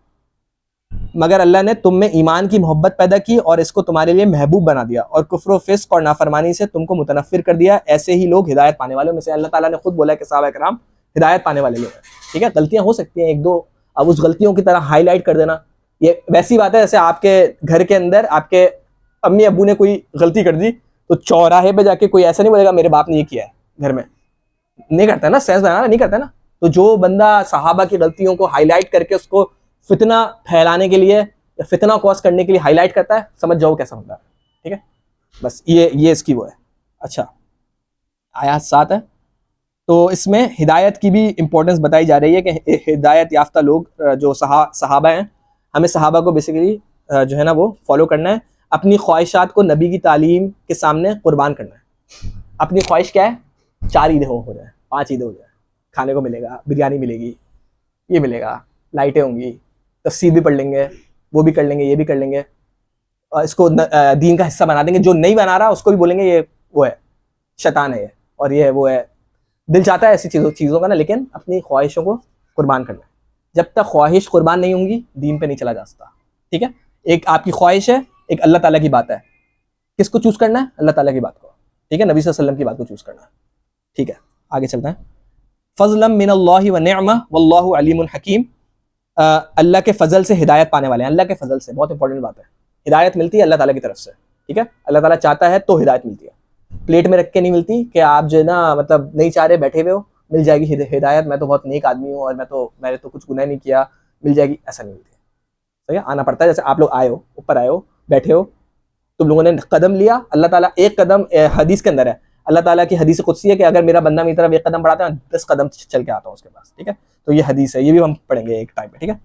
मगर अल्लाह ने तुम में ईमान की मोहब्बत पैदा की और इसको तुम्हारे लिए महबूब बना दिया और कुफ्र फिस्क और नाफरमानी से तुमको मुतनफ़िर कर दिया, ऐसे ही लोग हिदायत पाने वाले में से। अल्लाह ताला ने खुद बोला है कि सहाबा कराम हिदायत पाने वाले लोग हैं, ठीक है। गलतियां हो सकती हैं एक दो, अब उस गलतियों की तरह हाईलाइट कर देना, ये वैसी बात है जैसे आपके घर के अंदर आपके अम्मी अब्बू ने कोई गलती कर दी तो चौराहे पे जाके कोई ऐसा नहीं बोलेगा मेरे बाप ने ये किया है, घर में नहीं करता ना, सेंस बनाना नहीं करता ना। तो जो बंदा सहाबा की गलतियों को हाईलाइट करके उसको फितना फैलाने के लिए या फितना कॉज करने के लिए हाईलाइट करता है, समझ जाओ कैसा होता है, ठीक है। बस ये इसकी वो है। अच्छा, आयत 7 है, तो इसमें हिदायत की भी इंपॉर्टेंस बताई जा रही है कि हिदायत याफ्ता लोग जो सहाबा हैं, हमें सहाबा को बेसिकली जो है ना वो फॉलो करना है, अपनी ख्वाहिशात को नबी की तालीम के सामने कुर्बान करना है। अपनी ख्वाहिश क्या है, 4 ईदें हो जाए, 5 ईदें हो जाए, खाने को मिलेगा, बिरयानी मिलेगी, ये मिलेगा, लाइटें होंगी, तफसीर भी पढ़ लेंगे, वो भी कर लेंगे, ये भी कर लेंगे, इसको दीन का हिस्सा बना देंगे। जो नहीं बना रहा उसको भी बोलेंगे ये वो है, शैतान है ये, और ये वो है। दिल चाहता है ऐसी चीज़ों का ना, लेकिन अपनी ख्वाहिशों को कुर्बान करना है। जब तक ख्वाहिश कुर्बान नहीं होंगी दीन पे नहीं चला जा सकता, ठीक है। एक आपकी ख्वाहिश है, एक अल्लाह ताला की बात है, किसको चूज करना है, अल्लाह ताला की बात को, ठीक है, नबी सल्लल्लाहु अलैहि वसल्लम की बात को चूज करना है, ठीक है। आगे चलते हैं। फज़लम मिनल्लाहि व निअमा वल्लाहु अलीमुन हकीम, अल्लाह के फजल से हिदायत पाने वाले हैं। अल्लाह के फजल से, बहुत इंपॉर्टेंट बात है, हिदायत मिलती है अल्लाह ताला की तरफ से, ठीक है। अल्लाह ताला चाहता है तो हिदायत मिलती है, प्लेट में रख के नहीं मिलती कि आप जो है ना मतलब नहीं चाह रहे बैठे हुए हो मिल जाएगी हिदायत, मैं तो बहुत नेक आदमी हूँ और मैंने तो कुछ गुनाह नहीं किया, मिल जाएगी, ऐसा नहीं मिलती है, ठीक है। आना पड़ता है। जैसे आप लोग आए हो, ऊपर आए हो, बैठे हो, तुम लोगों ने कदम लिया, अल्लाह ताला एक कदम, हदीस के अंदर है, अल्लाह ताला की हदीस कुदसी है कि अगर मेरा बंदा मेरी तरफ एक कदम बढ़ाता है 10 कदम चल के आता हूँ उसके पास, ठीक है। तो ये हदीस है, ये भी हम पढ़ेंगे एक टाइम पे, ठीक है।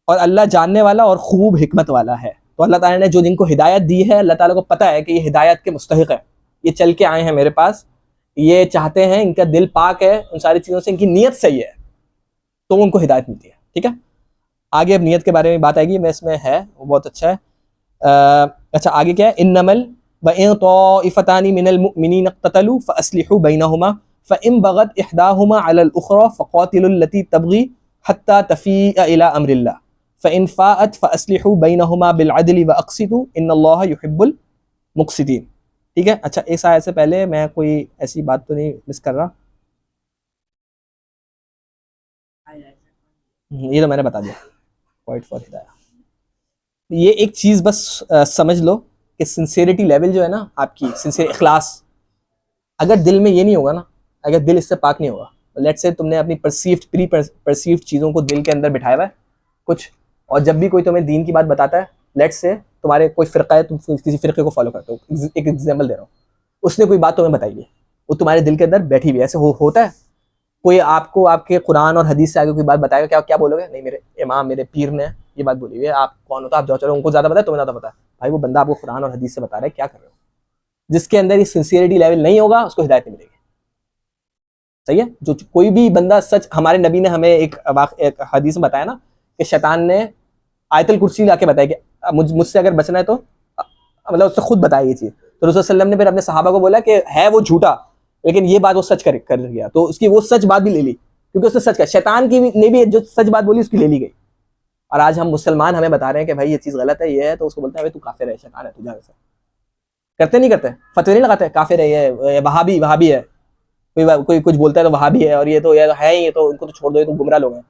और अल्लाह जानने वाला और खूब हिकमत वाला है। तो अल्लाह ताला ने जो जिनको हिदायत दी है, अल्लाह ताला को पता है कि ये हिदायत के मुस्तहिक है, ये चल के आए हैं मेरे पास, ये चाहते हैं, इनका दिल पाक है उन सारी चीज़ों से, इनकी नीयत सही है, तो उनको हिदायत मिलती है, ठीक है। आगे अब नीयत के बारे में बात आएगी, मैं इसमें है वो बहुत अच्छा है। अच्छा, आगे क्या है, इन्नमल व इन ताइफतानी मिनल मुमिनीन इक़्ततलू फ़अस्लिहू बैनहुमा फ़इन बग़त इहदाहुमा अलल उख़रा फ़क़ातिलुल लती तबग़ी हत्ता तफ़ीअ इला अम्रिल्लाह फ़इन फ़ाअत फ़अस्लिहू बैनहुमा बिल अदलि व अक़सितू इन्नल्लाह युहिब्बुल मुक़सितीन, ठीक है। अच्छा, इस आयत से पहले मैं कोई ऐसी बात तो नहीं मिस कर रहा, ये तो मैंने बता दिया, पॉइंट फॉर हिदायत। ये एक चीज़ बस समझ लो कि सिंसेरिटी लेवल जो है ना आपकी, सिंसेर इखलास, अगर दिल में ये नहीं होगा ना, अगर दिल इससे पाक नहीं होगा, लेट्स से तुमने अपनी प्री परसीव्ड चीज़ों को दिल के अंदर बिठाया हुआ है कुछ, और जब भी कोई तुम्हें दीन की बात बताता है, लेट्स से तुम्हारे कोई फ़िरका है, तुम किसी फ़िरके को फॉलो करते हो, एक एग्जाम्पल दे रहा हूँ, उसने कोई बात तुम्हें बताई है, वो तुम्हारे दिल के अंदर बैठी हुई है, ऐसे होता है। कोई आपको आपके कुरान और हदीस से आगे कोई बात बताएगा, क्या क्या बोलोगे, नहीं मेरे इमाम मेरे पीर ने ये बात बोली है, आप कौन होता, आप जाओ चलो, उनको ज़्यादा पता है, तुम्हें ज़्यादा पता है। भाई वो बंदा आपको कुरान और हदीस से बता रहा है, क्या कर रहे हो। जिसके अंदर ये सिंसियरिटी लेवल नहीं होगा उसको हिदायत नहीं मिलेगी, सही है। जो कोई भी बंदा सच, हमारे नबी ने हमें एक हदीस में बताया ना कि शैतान ने आयतुल कुर्सी लाके बताया कि मुझसे अगर बचना है तो मतलब उससे खुद बताया ये चीज़। तो रसूल सल्लल्लाहु अलैहि वसल्लम ने फिर अपने सहाबा को बोला कि है वो झूठा, लेकिन ये बात वो सच कर गया, तो उसकी वो सच बात भी ले ली, क्योंकि उसने सच कहा, शैतान की ने भी जो सच बात बोली उसकी ले ली गई। और आज हम मुसलमान हमें बता रहे हैं कि भाई ये चीज़ गलत है, ये है, तो उसको बोलते हैं भाई तू काफिर है, शैतान है, तू जा ऐसा करते नहीं करते, फतवे नहीं लगाते, काफिर है, ये वहाबी है, कोई कुछ बोलता है तो वहाबी है, और ये तो है ही, तो उनको तो छोड़ दो, ये तो गुमराह लोग हैं।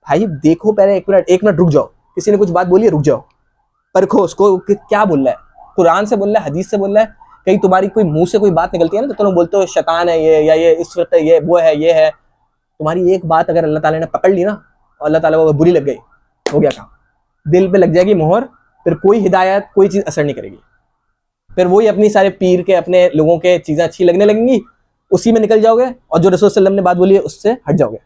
भाई देखो पहले, एक मिनट रुक जाओ, किसी ने कुछ बात बोली है, रुक जाओ, परखो उसको क्या बोल रहा है, कुरान से बोल रहा है, हदीस से बोल रहा है। कहीं तुम्हारी कोई मुंह से कोई बात निकलती है ना, तो तुम बोलते हो शैतान है ये, या ये इस वक्त ये वो है, ये है। तुम्हारी एक बात अगर अल्लाह ताला ने पकड़ ली ना, और अल्लाह ताला को बुरी लग गई, हो गया काम, दिल पे लग जाएगी मोहर, फिर कोई हिदायत कोई चीज़ असर नहीं करेगी, फिर वही अपनी सारे पीर के अपने लोगों के चीज़ें अच्छी लगने लगेंगी, उसी में निकल जाओगे और जो रसूल सल्लल्लाहु अलैहि वसल्लम ने बात बोली है उससे हट जाओगे।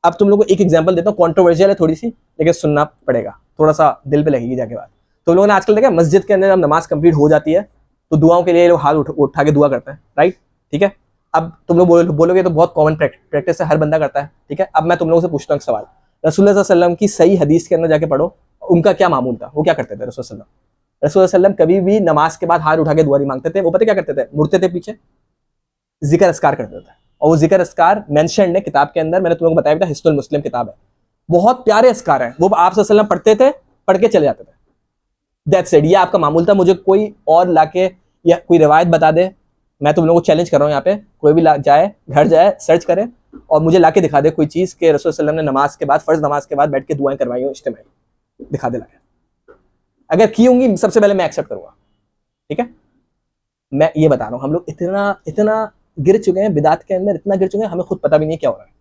अब तुम लोग को एक एग्जांपल देता हूँ, कॉन्ट्रोवर्शियल है थोड़ी सी, लेकिन सुनना पड़ेगा, थोड़ा सा दिल पे लगेगी जाके बात। तो लोगों ने आजकल देखा मस्जिद के अंदर जब नमाज कंप्लीट हो जाती है तो दुआओं के लिए लोग हाथ उठा के दुआ करते हैं, राइट, ठीक है। अब तुम लोग बोलोगे तो बहुत कॉमन प्रैक्टिस है, हर बंदा करता है, ठीक है। अब मैं तुम लोगों से पूछता हूँ एक सवाल, रसूलुल्लाह सल्लल्लाहु अलैहि वसल्लम की सही हदीस के अंदर जाके पढ़ो, उनका क्या मामूल था, वो क्या करते थे रसूल सल्लल्लाहु अलैहि वसल्लम कभी भी नमाज के बाद हाथ उठा के दुआ नहीं मांगते थे, वो पता क्या करते थे, मुड़ते थे पीछे, जिक्र अस्कार करते थे। और वो जिक्र अस्कार मेंशन है किताब के अंदर, मैंने तुम लोगों को बताया था, हिस्नुल मुस्लिम किताब है, बहुत प्यारे अस्कार हैं, वो आप सल्लल्लाहु अलैहि वसल्लम पढ़ते थे, पढ़ के चले जाते थे, दैट्स इट। ये आपका मामूल था। मुझे कोई और लाके या कोई रिवायत बता दे, मैं तुम लोगों को चैलेंज कर रहा हूँ यहाँ पे, कोई भी जाए घर जाए सर्च करे और मुझे लाके दिखा दे कोई चीज़ के रसूल सल्लल्लाहु अलैहि वसल्लम ने नमाज के बाद, फर्ज नमाज के बाद बैठ के दुआएं करवाई हो इज्तिमाई, दिखा दे लाके। अगर की होंगी सबसे पहले मैं एक्सेप्ट करूंगा, ठीक है। मैं ये बता रहा हूँ, हम लोग इतना गिर चुके हैं बिदात के अंदर, इतना गिर चुके हैं हमें खुद पता भी नहीं क्या हो रहा है।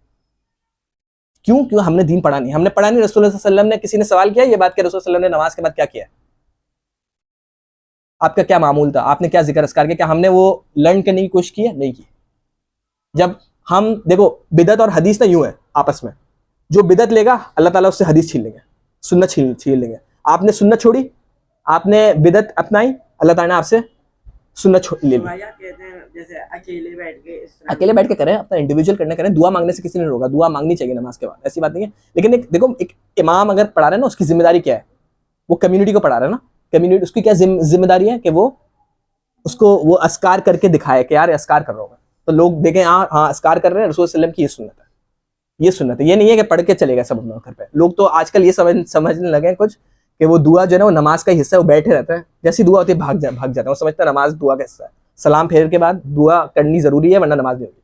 क्यों हमने दीन पढ़ा नहीं, हमने पढ़ा नहीं। रसूल सल्लल्लाहु अलैहि वसल्लम ने, किसी ने सवाल किया ये बात कि रसूल सल्लल्लाहु अलैहि वसल्लम ने नमाज के बाद क्या किया, आपका क्या मामूल था, आपने क्या जिक्र अस्कार किया, क्या हमने वो लर्न करने की कोशिश की है, नहीं की। जब हम देखो बिदत और हदीस ना यूं है आपस में, जो बिदत लेगा अल्लाह ताला उससे हदीस छीन लेंगे, सुन्नत छीन लेंगे। आपने सुन्नत छोड़ी, आपने बिदत अपनाई, अल्लाह ताला ने आपसे सुन्नत ले ली। कहते हैं जैसे अकेले बैठ के करें, अपना इंडिविजुअल करने करें, दुआ मांगने से किसी ने रोका, दुआ मांगनी चाहिए नमाज के बाद, ऐसी बात नहीं है। लेकिन एक देखो, एक इमाम अगर पढ़ा रहे हैं ना, उसकी जिम्मेदारी क्या है, वो कम्युनिटी को पढ़ा रहा है ना, कम्युनिटी उसकी क्या जिम्मेदारी है कि वो उसको वो अस्कार करके दिखाए कि यार अस्कार कर रहा हूँ, तो लोग देखें हाँ अस्कार कर रहे हैं, रसूल सल्लल्लाहु अलैहि वसल्लम की ये सुन्नत है, ये सुन्नत है। ये नहीं है कि पढ़ के चलेगा सब अपना घर पे। लोग तो आजकल ये समझने लगे हैं कुछ कि वो दुआ जो है ना वो नमाज का हिस्सा है, वो बैठे रहता है, जैसी दुआ होती है भाग जाता है, वो समझता है नमाज दुआ का हिस्सा है, सलाम फेर के बाद दुआ करनी जरूरी है वरना नमाज नहीं होगी,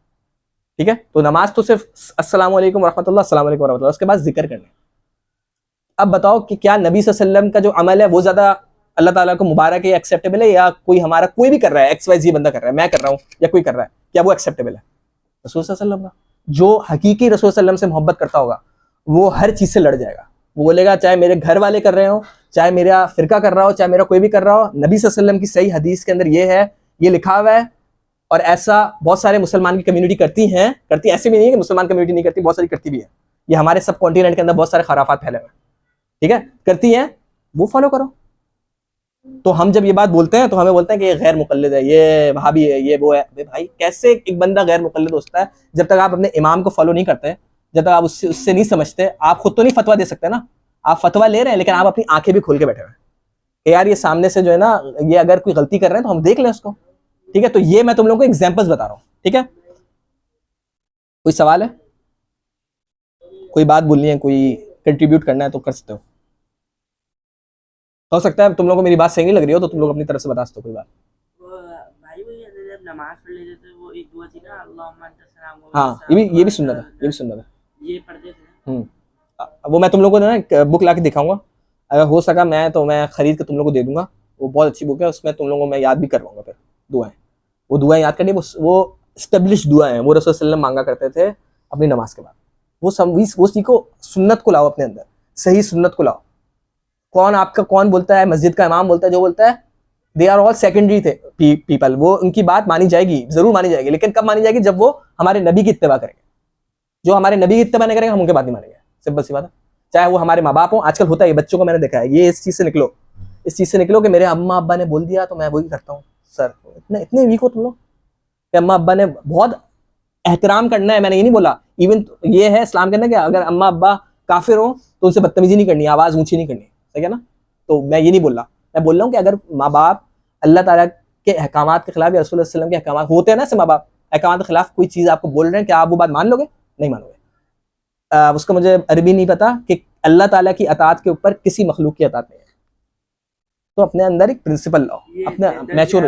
ठीक है। तो नमाज तो सिर्फ अस्सलाम वालेकुम वरहमतुल्लाह, अस्सलाम वालेकुम वरहमतुल्लाह, उसके बाद जिक्र करना। अब बताओ कि क्या नबी सल्लल्लाहु अलैहि वसल्लम का जो अमल है वो ज्यादा अल्लाह ताला को मुबारक है, एक्सेप्टेबल है, या कोई हमारा कोई भी कर रहा है, XYZ बंदा कर रहा है, मैं कर रहा हूँ या कोई कर रहा है, क्या वो एक्सेप्टेबल है? रसूल सल्लल्लाहु अलैहि वसल्लम का जो हकीकी रसूल सल्लल्लाहु अलैहि वसल्लम से मोहब्बत करता होगा वो हर चीज से लड़ जाएगा। वो बोलेगा चाहे मेरे घर वाले कर रहे हो, चाहे मेरा फिरका कर रहा हो, चाहे मेरा कोई भी कर रहा हो, नबी सल्लल्लाहु अलैहि वसल्लम की सही हदीस के अंदर ये है, ये लिखा हुआ है। और ऐसा बहुत सारे मुसलमान की कम्युनिटी करती है, ऐसे भी नहीं है कि मुसलमान कम्युनिटी नहीं करती, बहुत सारी करती भी है। ये हमारे सब कॉन्टिनेंट के अंदर बहुत सारे खराफात फैले हुए हैं, ठीक है, करती है, वो फॉलो करो। तो हम जब ये बात बोलते हैं तो हमें बोलते हैं कि ये गैर मुकल्लिद है, ये वहाबी है, ये वो है। भाई कैसे एक बंदा गैर मुकल्लिद होता है? जब तक आप अपने इमाम को फॉलो नहीं करते, जब तक आप उससे नहीं समझते, आप खुद तो नहीं फतवा दे सकते ना। आप फतवा ले रहे हैं लेकिन आप अपनी आंखें भी खोल के बैठे हुए हैं, यार ये सामने से जो है ना, ये अगर कोई गलती कर रहे हैं तो हम देख लें उसको, ठीक है। तो ये मैं तुम लोगों को एग्जाम्पल्स बता रहा हूँ, ठीक है। कोई सवाल है, कोई बात बोलनी है, कोई कंट्रीब्यूट करना है तो कर सकते हो सकता है तुम लोगों को मेरी बात सही नहीं लग रही हो तो तुम लोग अपनी तरफ से बता सकते हो कोई बात। भाई वो जब नमाज पढ़ लेते थे वो एक दुआ थी ना, अल्लाहुम्मा अंता सलाम, हाँ ये भी सुनना था, ये भी सुनना था, ये पढ़ते थे। वो मैं तुम लोगों को ना बुक ला के दिखाऊंगा, अगर हो सका मैं तो मैं खरीद के तुम लोगों को दे दूंगा। वो बहुत अच्छी बुक है, उसमें तुम लोगों को मैं याद भी करवाऊंगा फिर दुआएं। वो दुआएं याद करनी, वो स्टेब्लिश दुआ है, वो रसूल सल्लल्लाहु अलैहि वसल्लम मांगा करते थे अपनी नमाज के बाद। वो सीखो, सुन्नत को लाओ अपने अंदर, सही सुन्नत को लाओ। कौन बोलता है, मस्जिद का इमाम बोलता है, जो बोलता है, दे आर ऑल सेकेंडरी थे पीपल। वो उनकी बात मानी जाएगी, जरूर मानी जाएगी, लेकिन कब मानी जाएगी? जब वो हमारे नबी की इत्तिबा करेंगे। जो हमारे नबी की इत्तिबा नहीं करेंगे हम उनकी बात नहीं मानेंगे, सिंपल सी बात है। चाहे वो हमारे माँ बाप हो, आजकल होता है बच्चों को मैंने देखा है, ये इस चीज से निकलो कि मेरे अम्मा अब्बा ने बोल दिया तो मैं वही करता हूँ। सर इतने वीक हो तुम लोग कि अम्मा अब्बा ने, बहुत एहतराम करना है, मैंने ये नहीं बोला, इवन ये है इस्लाम के अंदर कि अगर अम्मा अब्बा काफिर हो तो उनसे बदतमीजी नहीं करनी, आवाज ऊंची नहीं करनी, सही है ना। तो मैं ये नहीं बोल रहा, मैं बोल रहा हूँ कि अगर माँ बाप अल्लाह ताला के अहकामात के खिलाफ या रसूल सल्लल्लाहु अलैहि वसल्लम के अहकामात होते हैं ना, ऐसे माँ बाप अहकामात के खिलाफ कोई चीज आपको बोल रहे हैं, क्या आप वो बात मान लोगे? नहीं मानोगे। उसको मुझे अरबी नहीं पता कि अल्लाह ताला की अतात के ऊपर किसी मखलूक की अतात नहीं है। तो अपने अंदर एक प्रिंसिपल लाओ, अपने मैच्योर,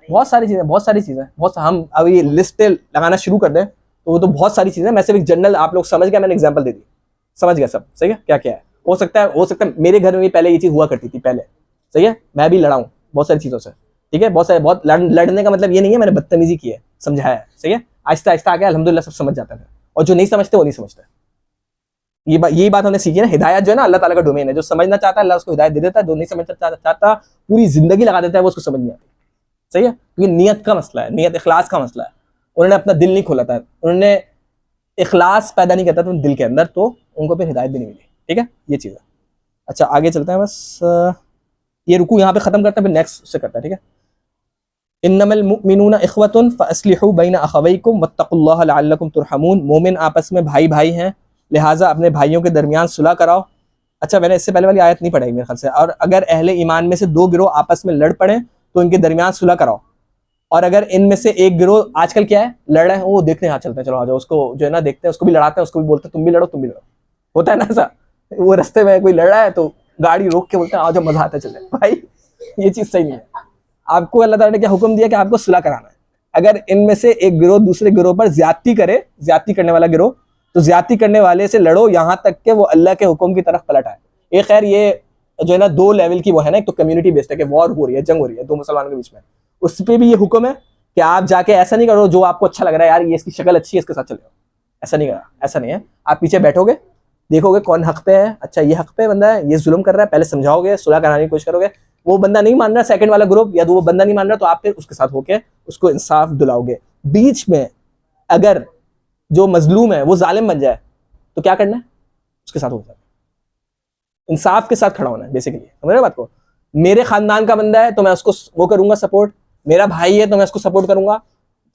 बहुत सारी चीजें हम अब ये लिस्ट लगाना शुरू कर दें तो वो तो बहुत सारी चीजें। मैं सिर्फ एक जनरल, आप लोग समझ गया, मैंने एग्जांपल दे दी, समझ गया सब, सही है। क्या क्या है, हो सकता है मेरे घर में भी पहले ये चीज हुआ करती थी पहले, सही है, मैं भी लड़ा हूं बहुत सारी चीजों से, ठीक है। बहुत लड़ने का मतलब ये नहीं है मैंने बदतमीजी की है, समझाया है, सही है। आहिस्ता आहिस्ता आगे अल्हम्दुलिल्लाह सब समझ जाता है, और जो नहीं समझते वो नहीं समझते। यही बात हमने सीखी ना, हिदायत जो है ना अल्लाह ताला का डोमेन है, जो समझना चाहता है अल्लाह उसको हिदायत दे देता है, जो नहीं समझना चाहता पूरी जिंदगी लगा देता है, वो उसको समझ नहीं आती। सही है, क्योंकि नियत का मसला है, नियत इखलास का मसला है। उन्होंने अपना दिल नहीं खोला था, उन्होंने इखलास पैदा नहीं करता था दिल के अंदर, तो उनको फिर हिदायत भी नहीं मिली। ठीक है, ये चीज़ है। अच्छा आगे चलते हैं, बस ये रुकू यहाँ पे खत्म करते हैं, फिर नेक्स्ट से करते हैं। ठीक है, इन्नमल मुमिनूना इख्वतुन फअस्लिहू बैना अखवैकुम वत्तकुल्लाह लअल्लकुम तुरहमून। मोमिन आपस में भाई भाई हैं, लिहाजा अपने भाइयों के दरमियान सुलह कराओ। अच्छा, मैंने इससे पहले वाली आयत नहीं पढ़ाई मेरे ख्याल से। और अगर अहले ईमान में से दो गिरोह आपस में लड़ पड़े तो इनके दरमियान सुलह कराओ। और अगर इनमें से एक गिरोह, आजकल क्या है, लड़ रहे हैं, वो देखने यहाँ चलते हैं, चलो आ जाओ, उसको जो है ना देखते हैं, उसको भी लड़ाते हैं, उसको भी बोलते हैं तुम भी लड़ो तुम भी लड़ो। होता है ना ऐसा, वो रास्ते में कोई लड़ रहा है तो गाड़ी रोक के बोलते हैं आ जाओ, मजा आता है, चले भाई। ये चीज सही नहीं है। आपको अल्लाह ताला ने क्या हुक्म दिया कि आपको सुलह कराना है। अगर इनमें से एक गिरोह दूसरे गिरोह पर ज्यादती करे, ज्यादती करने वाला गिरोह, तो ज्यादती करने वाले से लड़ो यहां तक कि वो अल्लाह के हुक्म की तरफ पलट आए। एक खैर ये जो है ना दो लेवल की वो है ना, एक तो कम्युनिटी बेस्ड है कि वॉर हो रही है, जंग हो रही है दो मुसलमानों के बीच में, उस पर भी ये हुक्म है कि आप जाके ऐसा नहीं करो जो आपको अच्छा लग रहा है, यार ये इसकी शक्ल अच्छी है इसके साथ चले जाओ, ऐसा नहीं करा, ऐसा नहीं है। आप पीछे बैठोगे, देखोगे कौन हक पे है, अच्छा ये हक पे बंदा है, ये जुल्म कर रहा है, पहले समझाओगे, सुलह कराने की कोशिश करोगे। वो बंदा नहीं मान रहा, सेकंड वाला ग्रुप या वो बंदा नहीं मान रहा, तो आप फिर उसके साथ होके उसको इंसाफ दिलाओगे। बीच में अगर जो मजलूम है वो जालिम बन जाए तो क्या करना है, उसके साथ हो जाए, इंसाफ के साथ खड़ा होना है बेसिकली। समझ रहे बात को? मेरे खानदान का बंदा है तो मैं उसको वो करूंगा सपोर्ट, मेरा भाई है तो मैं उसको सपोर्ट करूंगा,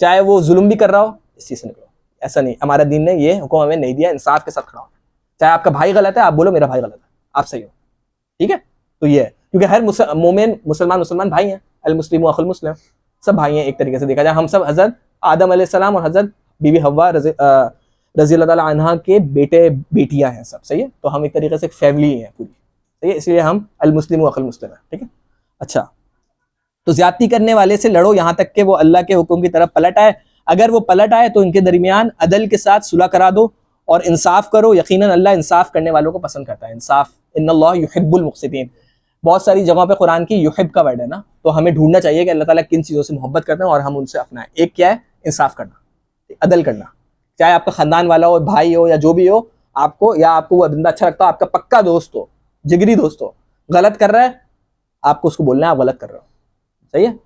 चाहे वो जुल्म भी कर रहा हो, इस चीज से निकलो। ऐसा नहीं, हमारा दीन ने ये हुक्म हमें नहीं दिया, इंसाफ के साथ खड़ा होना। चाहे आपका भाई गलत है, आप बोलो मेरा भाई गलत है, आप सही हो। ठीक है, तो ये है, क्योंकि हर मोमिन मुसलमान भाई हैं, अल मुस्लिम अखुल मुस्लिम, सब भाई हैं एक तरीके से देखा जाए। हम सब हजरत आदम अलैहिस्सलाम और हजरत बीबी हव्वा रज़ी अल्लाह ताला अन्हा के बेटे बेटियां हैं सब। सही है, तो हम एक तरीके से एक फैमिली हैं पूरी। सही है, इसलिए हम अल मुस्लिम अखुल मुस्लिम है। ठीक है, अच्छा, तो ज्यादती करने वाले से लड़ो यहां तक कि वो अल्लाह के हुक्म की तरफ पलट आए। अगर वो पलट आए तो इनके दरमियान अदल के साथ सुलह करा दो और इंसाफ करो, यकीनन अल्लाह इंसाफ करने वालों को पसंद करता है। इंसाफ, इन्नल्लाह युहिब्बुल मुक़सितीन, बहुत सारी जगहों पे कुरान की युहिब का वर्ड है ना, तो हमें ढूंढना चाहिए कि अल्लाह ताला किन चीज़ों से मोहब्बत करते हैं और हम उनसे अपनाएं। एक क्या है, इंसाफ करना, अदल करना, चाहे आपका खानदान वाला हो, भाई हो या जो भी हो, आपको या आपको वो बंदा अच्छा लगता हो, आपका पक्का दोस्त हो, जिगरी दोस्त हो, गलत कर रहा है, आपको उसको बोलना है आप गलत कर रहे हो। सही है,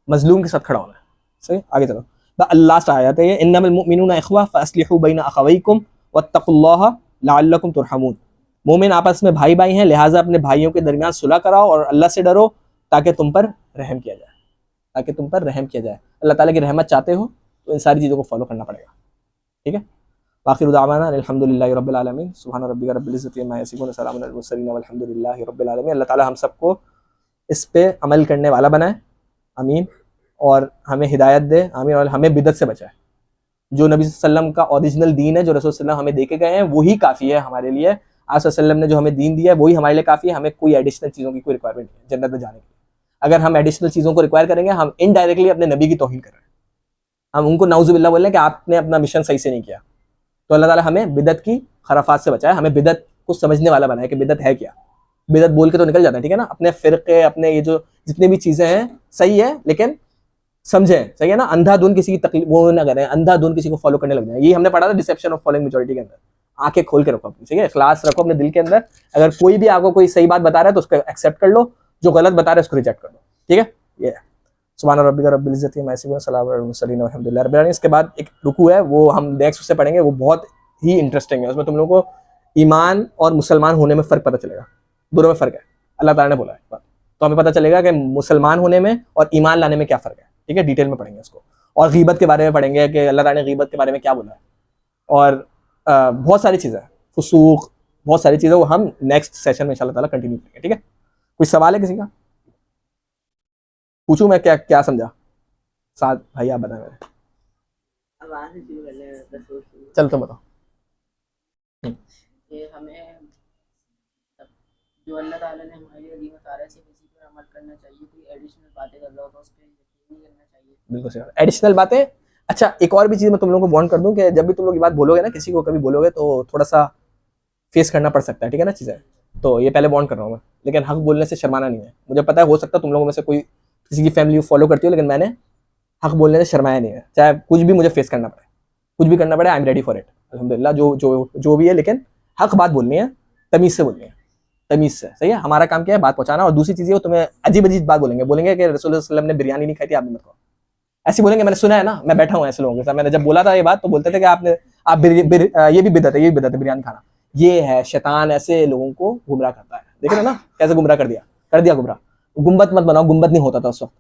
मजलूम के साथ खड़ा होना है। सही, आगे चलो, लास्ट आयत है ये, इन्नमल मुमिनूना इख्वा फअस्लिहू बैना अखवैकुम वत्तकुल्लाह लअल्लकुम तुरहमून। मोमिन आपस में भाई भाई हैं, लिहाजा अपने भाइयों के दरमियान सुलह कराओ और अल्लाह से डरो ताकि तुम पर रहम किया जाए, ताकि तुम पर रहम किया जाए। अल्लाह ताला की रहमत चाहते हो तो इन सारी चीज़ों को फॉलो करना पड़ेगा। ठीक है, आखिर दावाना अल्हम्दुलिल्लाहि रब्बिल आलमीन, सुब्हान रब्बिका रब्बिल इज्जति अम्मा यसिफून, सलामुन अलल मुरसलीन वल्हम्दुलिल्लाहि रब्बिल आलमीन। अल्लाह ताला हम सबको इस पे अमल करने वाला बनाए, आमीन, और हमें हिदायत दे, आमीन, और हमें बिदत से बचाए। जो नबी सल्लम का ओरिजिनल दीन है, जो रसूल सल्लम हमें दे के गए हैं, वही काफ़ी है हमारे लिए। आप सल्लम ने जो हमें दीन दिया है वही हमारे लिए काफ़ी है, हमें कोई एडिशनल चीज़ों की कोई रिक्वायरमेंट नहीं है जन्नत में जाने की। अगर हम एडिशनल चीज़ों को रिक्वायर करेंगे, हम इनडायरेक्टली अपने नबी की तौहीन कर रहे हैं, हम उनको नाउजुबिल्लाह बोल रहे हैं कि आपने अपना मिशन सही से नहीं किया। तो अल्लाह ताला हमें बिदत की खराफात से बचाए, हमें बिदत को समझने वाला बनाए कि बिदत है क्या। बिदत बोल के तो निकल जाता है, ठीक है ना, अपने फ़िरक़े, अपने ये जो जितनी भी चीज़ें हैं सही है, लेकिन समझें, सही है ना, अंधाधुन किसी की तकलीफ वो ना करें, अंधाधुन किसी को फॉलो करने लग जाए। ये हमने पढ़ा था डिसेप्शन ऑफ फॉलोइंग मेजॉरिटी के अंदर। आंखें खोल के रखो अपनी, ठीक है, इखलास रखो अपने दिल के अंदर। अगर कोई भी आपको कोई सही बात बता रहा है तो उसको एक्सेप्ट कर लो, जो गलत बता रहा है उसको रिजेक्ट कर दो। ठीक है, ये सुभान रब्बिका रब्बिल इज्जति अम्मा यसिफून, सलामुन अलल मुरसलीन वल्हम्दुलिल्लाहि रब्बिल आलमीन। इसके बाद एक रुकू है, वो हम नेक्स्ट से पढ़ेंगे, वो बहुत ही इंटरेस्टिंग है। उसमें तुम लोगों को ईमान और मुसलमान होने में फ़र्क पता चलेगा, दोनों में फ़र्क है, अल्लाह ताला ने बोला है। तो हमें पता चलेगा कि मुसलमान होने में और ईमान लाने में क्या फ़र्क है। ठीक है, डिटेल में पढ़ेंगे इसको, और गीबत के बारे में पढ़ेंगे कि अल्लाह ताला ने गीबत के बारे में क्या बोला है, और बहुत सारी चीज़ें, फुसूक, बहुत सारी चीज़ें, वो हम नेक्स्ट सेशन में इंशाल्लाह ताला कंटिन्यू करेंगे। ठीक है, कोई सवाल है किसी का? पूछूं मैं, क्या क्या समझा? साथ भाई आप बताएं। मेरे अब वहाँ से शुरू कर लें, रसूल से। चल तुम बताओ। कि हमें जो अल्लाह ताला ने हमारे लिए दीन उतारा है सिर्फ इसी पर अमल करना चाहिए, कोई एडिशनल बातें कर रहा हो तो उस पर यकीन नहीं करना चाहिए। बिल्कुल सही, एडिशनल बातें। अच्छा, एक और भी चीज़ मैं तुम लोगों को वार्न कर दूं कि जब भी तुम लोग ये बात बोलोगे ना, किसी को कभी बोलोगे तो थोड़ा सा फेस करना पड़ सकता है, ठीक है ना चीज़ें। तो ये पहले वार्न कर रहा हूँ मैं, लेकिन हक बोलने से शर्माना नहीं है। मुझे पता है हो सकता है तुम लोगों में से कोई किसी की फैमिली फॉलो करती हो, लेकिन मैंने हक बोलने से शर्माया नहीं है, चाहे कुछ भी मुझे फेस करना पड़े, कुछ भी करना पड़े, I am ready for it, अल्हम्दुलिल्लाह, जो जो जो भी है। लेकिन हक बात बोलनी है, तमीज से बोलनी है, तमीज से, सही है। हमारा काम क्या है, बात पहुंचाना। और दूसरी चीज ये, वो तुम्हें अजीब अजीब बात बोलेंगे, बोलेंगे कि रसूल सल्लल्लाहु अलैहि वसल्लम ने बिरयानी नहीं खाई थी, आप भी मत खाओ, ऐसे बोलेंगे। मैंने सुना है ना, मैं बैठा हूँ ऐसे लोगों के साथ, मैंने जब बोला था ये बात तो बोलते थे कि ये भी बिदअत है, ये भी बिदअत है बिरयानी खाना। ये है शैतान, ऐसे लोगों को गुमराह करता है। देख रहे हो ना कैसे गुमराह कर दिया गुमराह। गुम्बद मत बनाओ, गुम्बद नहीं होता था उस वक्त।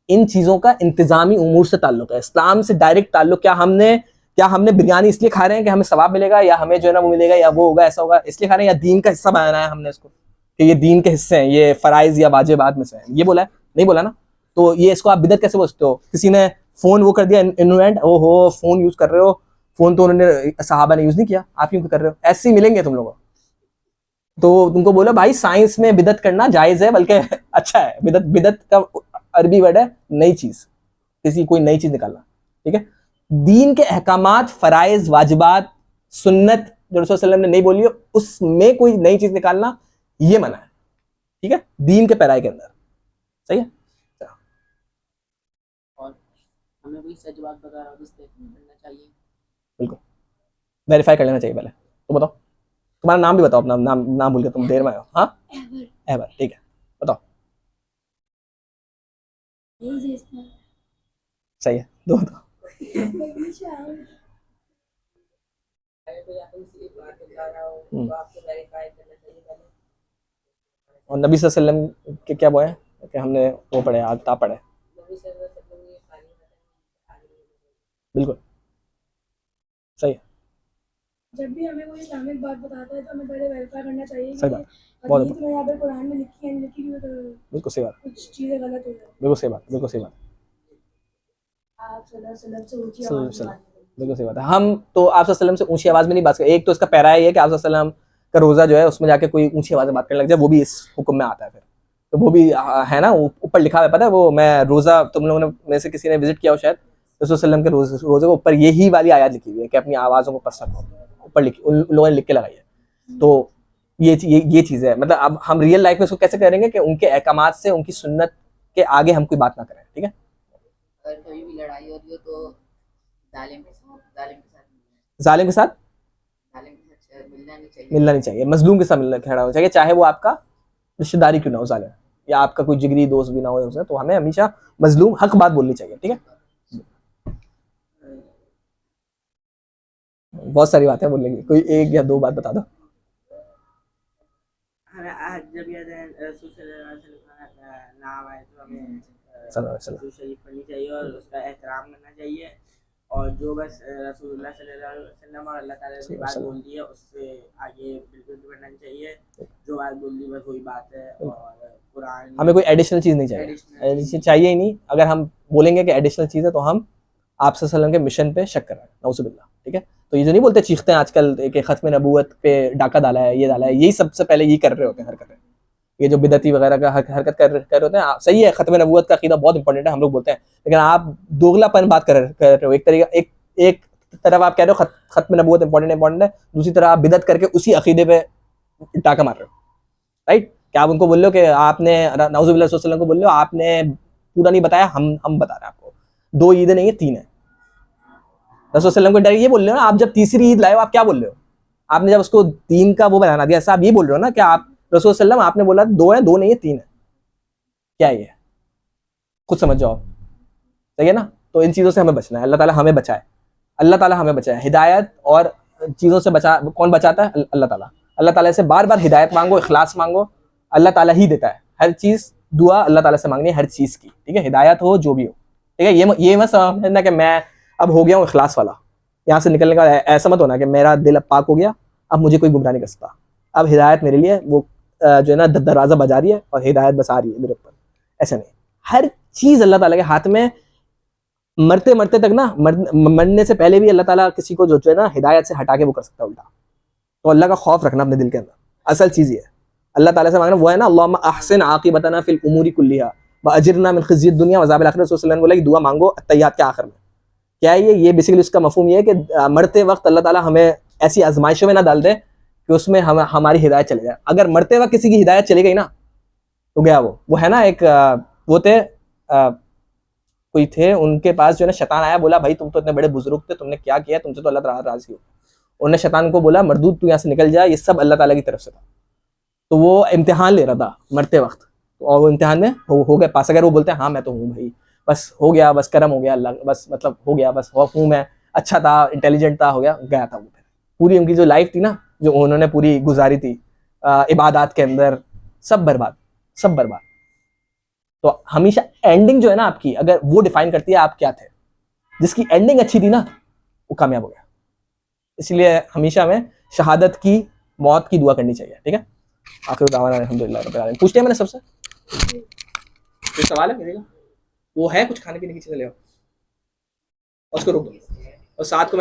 इन चीजों का इंतजामी उमूर से ताल्लुक है, इस्लाम से डायरेक्ट ताल्लुक। क्या हमने बिरयानी इसलिए खा रहे हैं कि हमें सवाब मिलेगा, या हमें जो है ना वो मिलेगा, या वो होगा, ऐसा होगा, इसलिए खा रहे हैं, या दीन का हिस्सा बनाना है हमने इसको कि ये दीन के हिस्से हैं, ये फराइज या वाजिबात में से हैं, ये बोला है? नहीं बोला ना। तो ये इसको आप बिदअत कैसे बोलते हो? किसी ने फोन वो कर दिया इन्वेंट, ओहो फोन यूज कर रहे हो, फोन तो उन्होंने सहाबा ने यूज नहीं किया, आप क्यों कर रहे हो? ऐसे ही मिलेंगे तुम लोगों। तो तुमको बोलो भाई साइंस में बिदअत करना जायज है, बल्कि अच्छा है। बिदअत बिदअत का अरबी वर्ड है नई चीज, किसी कोई नई चीज निकालना, ठीक है। दीन के अहकामात, फराइज, वाजिबात, सुन्नत जो रसूल सल्लल्लाहु अलैहि वसल्लम ने नहीं बोली है, उसमें कोई नई चीज निकालना ये मना है, ठीक है, दीन के पैराए के अंदर, सही है। और हमें कोई सच बात बता रहा हो तो स्टेटमेंट करना चाहिए। बिल्कुल वेरीफाई कर लेना चाहिए पहले। तो बताओ, तुम्हारा नाम भी बताओ, अपना नाम भूल के तुम देर में आए हो। हाँ, एवर, ठीक है, बताओ। सही है, दो बताओ। अगर कोई आपको किसी एक बात बता रहा हो तो आपको वेरीफाई करना चाहिए पहले। और नबी सल्लल्लाहु अलैहि वसल्लम के क्या वो है कि हमने वो पढ़े, आगता पढ़े, नबी सल्लल्लाहु अलैहि वसल्लम ने खाली बिल्कुल सही है। जब भी हमें कोई इस्लामिक बात बताता है तो हमें पहले वेरीफाई करना चाहिए सही बात, बहुत हदीस में यहाँ पर कुरान में लिखी है नहीं लिखी हुई, तो बिल्कुल सही बात, कुछ चीज़ें गलत हो जाती बिल्कुल सही बात, बिल्कुल सही बात, हैं। आप सल्लल्लाहु अलैहि वसल्लम से ऊंची सल्लल्लाहु आवाज़ अलैहि में वसल्लम, बात करें। बिल्कुल सही बात है। हम तो आप सल्लल्लाहु अलैहि वसल्लम से ऊंची आवाज में नहीं बात करें। एक तो इसका पैरा है कि आप सल्लल्लाहु अलैहि वसल्लम का रोजा जो है उसमें जाके कोई ऊंची आवाज में बात करने लग जाए, वो भी इस हुक्म में आता है फिर। तो वो भी है ना, ऊपर लिखा हुआ है, पता है वो, मैं रोजा, तुम लोगों ने में से किसी ने विजिट किया हो शायद, रसूल सल्लल्लाहु अलैहि वसल्लम के रोजे के ऊपर यही वाली आयत लिखी हुई है कि अपनी आवाज़ों को पस्त रखो, ऊपर लिखी, उन लोगों ने लिख के लगाई है। तो ये चीज़ है। मतलब अब हम रियल लाइफ में इसको कैसे करेंगे कि उनके अहकामात से, उनकी सुन्नत के आगे हम कोई बात ना करें, ठीक है। अगर कोई भी लड़ाई हो रही हो तो जालिम के साथ जालिम के साथ मिलना नहीं चाहिए। मिलना नहीं चाहिए, मजलूम के साथ मिलना खड़ा होना चाहिए, चाहे वो आपका रिश्तेदारी क्यों ना हो जालिम, या आपका कोई जिगरी दोस्त भी ना हो उससे, तो हमें हमेशा मजलूम हक बात बोलनी चाहिए, ठीक है। बहुत सारी बातें बोलेंगे, कोई एक या दो बात बता दो। हमें आज जब याद है रसूल सल्लल्लाहु अलैहि वसल्लम का नाम आए तो हमें सल्लल्लाहु अलैहि वसल्लम, रसूल शरीफ पढ़नी चाहिए और उसका एहतराम करना चाहिए। और जो बस रसूलुल्लाह सल्लल्लाहु अलैहि वसल्लम और अल्लाह ताला ने बात बोल दी है उससे आगे बिल्कुल भी बढ़ना नहीं चाहिए। जो बात बोल दी बस वही बात है। और कुरान हमें कोई एडिशनल चीज़ नहीं चाहिए, एडिशनल चाहिए ही नहीं। अगर हम बोलेंगे कि एडिशनल चीज़ है तो हम आप सल्लल्लाहु अलैहि वसल्लम के मिशन पे शक कर रहे हैं, नऊजुबिल्लाह, ठीक है। तो ये जो नहीं बोलते, चीखते हैं आजकल कि खत्म नबूवत पे डाका डाला है, ये डाला है, यही सबसे पहले यही कर रहे होते हैं हरकतें। ये जो बिदती वगैरह का हरकत कर रहे होते हैं, सही है, खत्म नबूवत का अकीदा बहुत इंपॉर्टेंट है, हम लोग बोलते हैं, लेकिन आप दोगलापन बात कर रहे हो। एक तरीका, एक तरफ आप कह रहे हो खत्म नबूवत इंपॉर्टेंट है, दूसरी तरफ आप बिदत करके उसी अकीदे पे टाका मार रहे हो, राइट। क्या आप उनको बोल रहे हो कि आपने नाउजुबिल्लाह सल्लल्लाहु अलैहि वसल्लम को बोल रहे हो आपने पूरा नहीं बताया, हम बता रहे हैं आपको, 2 ईदें नहीं है 3 है। रसूल सल्लल्लाहु अलैहि वसल्लम को डायरेक्ट ये बोल रहे हो ना, आप जब तीसरी ईद लाए हो आप क्या बोल रहे हो? आपने जब उसको दीन का वो बना दिया, ऐसा आप ये बोल रहे हो ना कि आप रसूल सल्लल्लाहु अलैहि वसल्लम आपने बोला 2 है, 2 नहीं है 3 है, क्या ये? खुद समझ जाओ, सही है ना। तो इन चीज़ों से हमें बचना है, अल्लाह ताला हमें बचाए, अल्लाह ताला हमें बचाए। हिदायत और चीज़ों से बचा कौन बचाता है? अल्लाह ताला। अल्लाह ताला से बार बार हिदायत मांगो, इखलास मांगो, अल्लाह ताला ही देता है हर चीज़। दुआ अल्लाह ताला से मांगनी है हर चीज़ की, ठीक है, हिदायत हो जो भी हो, ठीक है। ये मत समझना कि मैं अब हो गया हूँ इखलास वाला, यहाँ से निकलने का ऐसा मत होना कि मेरा दिल अब पाक हो गया, अब मुझे कोई गुमराह नहीं कर सकता, अब हिदायत मेरे लिए वो जो है ना दरवाज़ा बजा रही है और हिदायत बस आ रही है मेरे ऊपर, ऐसा नहीं। हर चीज़ अल्लाह ताला के हाथ में। मरते मरते तक ना, मरने से पहले भी अल्लाह ताला किसी को जो है ना हिदायत से हटा के वो कर सकता है उल्टा। तो अल्लाह का खौफ रखना अपने दिल के अंदर, असल चीज़ ये है। अल्लाह ताला से मांगना वो है ना, अल्लाहुम्मा अहसिन आक़िबतना फिल उमूरी कुल्लिहा व अजिरना मिन ख़िज़्यिद दुनिया व अज़ाबिल आख़िरह। रसूल सल्लल्लाहु अलैहि वसल्लम बोला कि दुआ मांगो अत्तहियात के आखिर में। क्या है ये बेसिकली उसका मफ़हूम ये है कि मरते वक्त अल्लाह ताला हमें ऐसी आजमाइशों में ना डाल दे कि उसमें हमारी हिदायत चले जाए। अगर मरते वक्त किसी की हिदायत चली गई ना तो गया वो है ना, एक वो थे कोई थे, उनके पास जो है ना शैतान आया, बोला भाई तुम तो इतने बड़े बुजुर्ग थे, तुमने क्या किया, तुमसे तो अल्लाह ताला राज़ी हो। उन्होंने शैतान को बोला मरदूद तू यहाँ से निकल जा, ये सब अल्लाह ताला की तरफ से था। तो वो इम्तिहान ले रहा था मरते वक्त, और वो इम्तिहान में हो गया पास। अगर वो बोलते हैं हाँ मैं तो हूँ भाई, बस हो गया, बस करम हो गया अल्लाह, बस मतलब हो गया, बस हूँ मैं, अच्छा था, इंटेलिजेंट था, हो गया था वो। पूरी उनकी जो लाइफ थी ना, जो उन्होंने पूरी गुजारी थी इबादत के अंदर, सब बर्बाद, सब बर्बाद। तो हमेशा एंडिंग जो है ना आपकी, अगर वो डिफाइन करती है आप क्या थे। जिसकी एंडिंग अच्छी थी ना वो कामयाब हो गया। इसलिए हमेशा हमें शहादत की, मौत की दुआ करनी चाहिए, ठीक है। आखिर दावाना अल्हम्दुलिल्लाह रब्बिल आलमीन। पूछते हैं मैंने सबसे कोई सवाल है मेरे का? वो है कुछ खाने पीने की चीजें ले आओ, और उसको रोक दो, और साथ को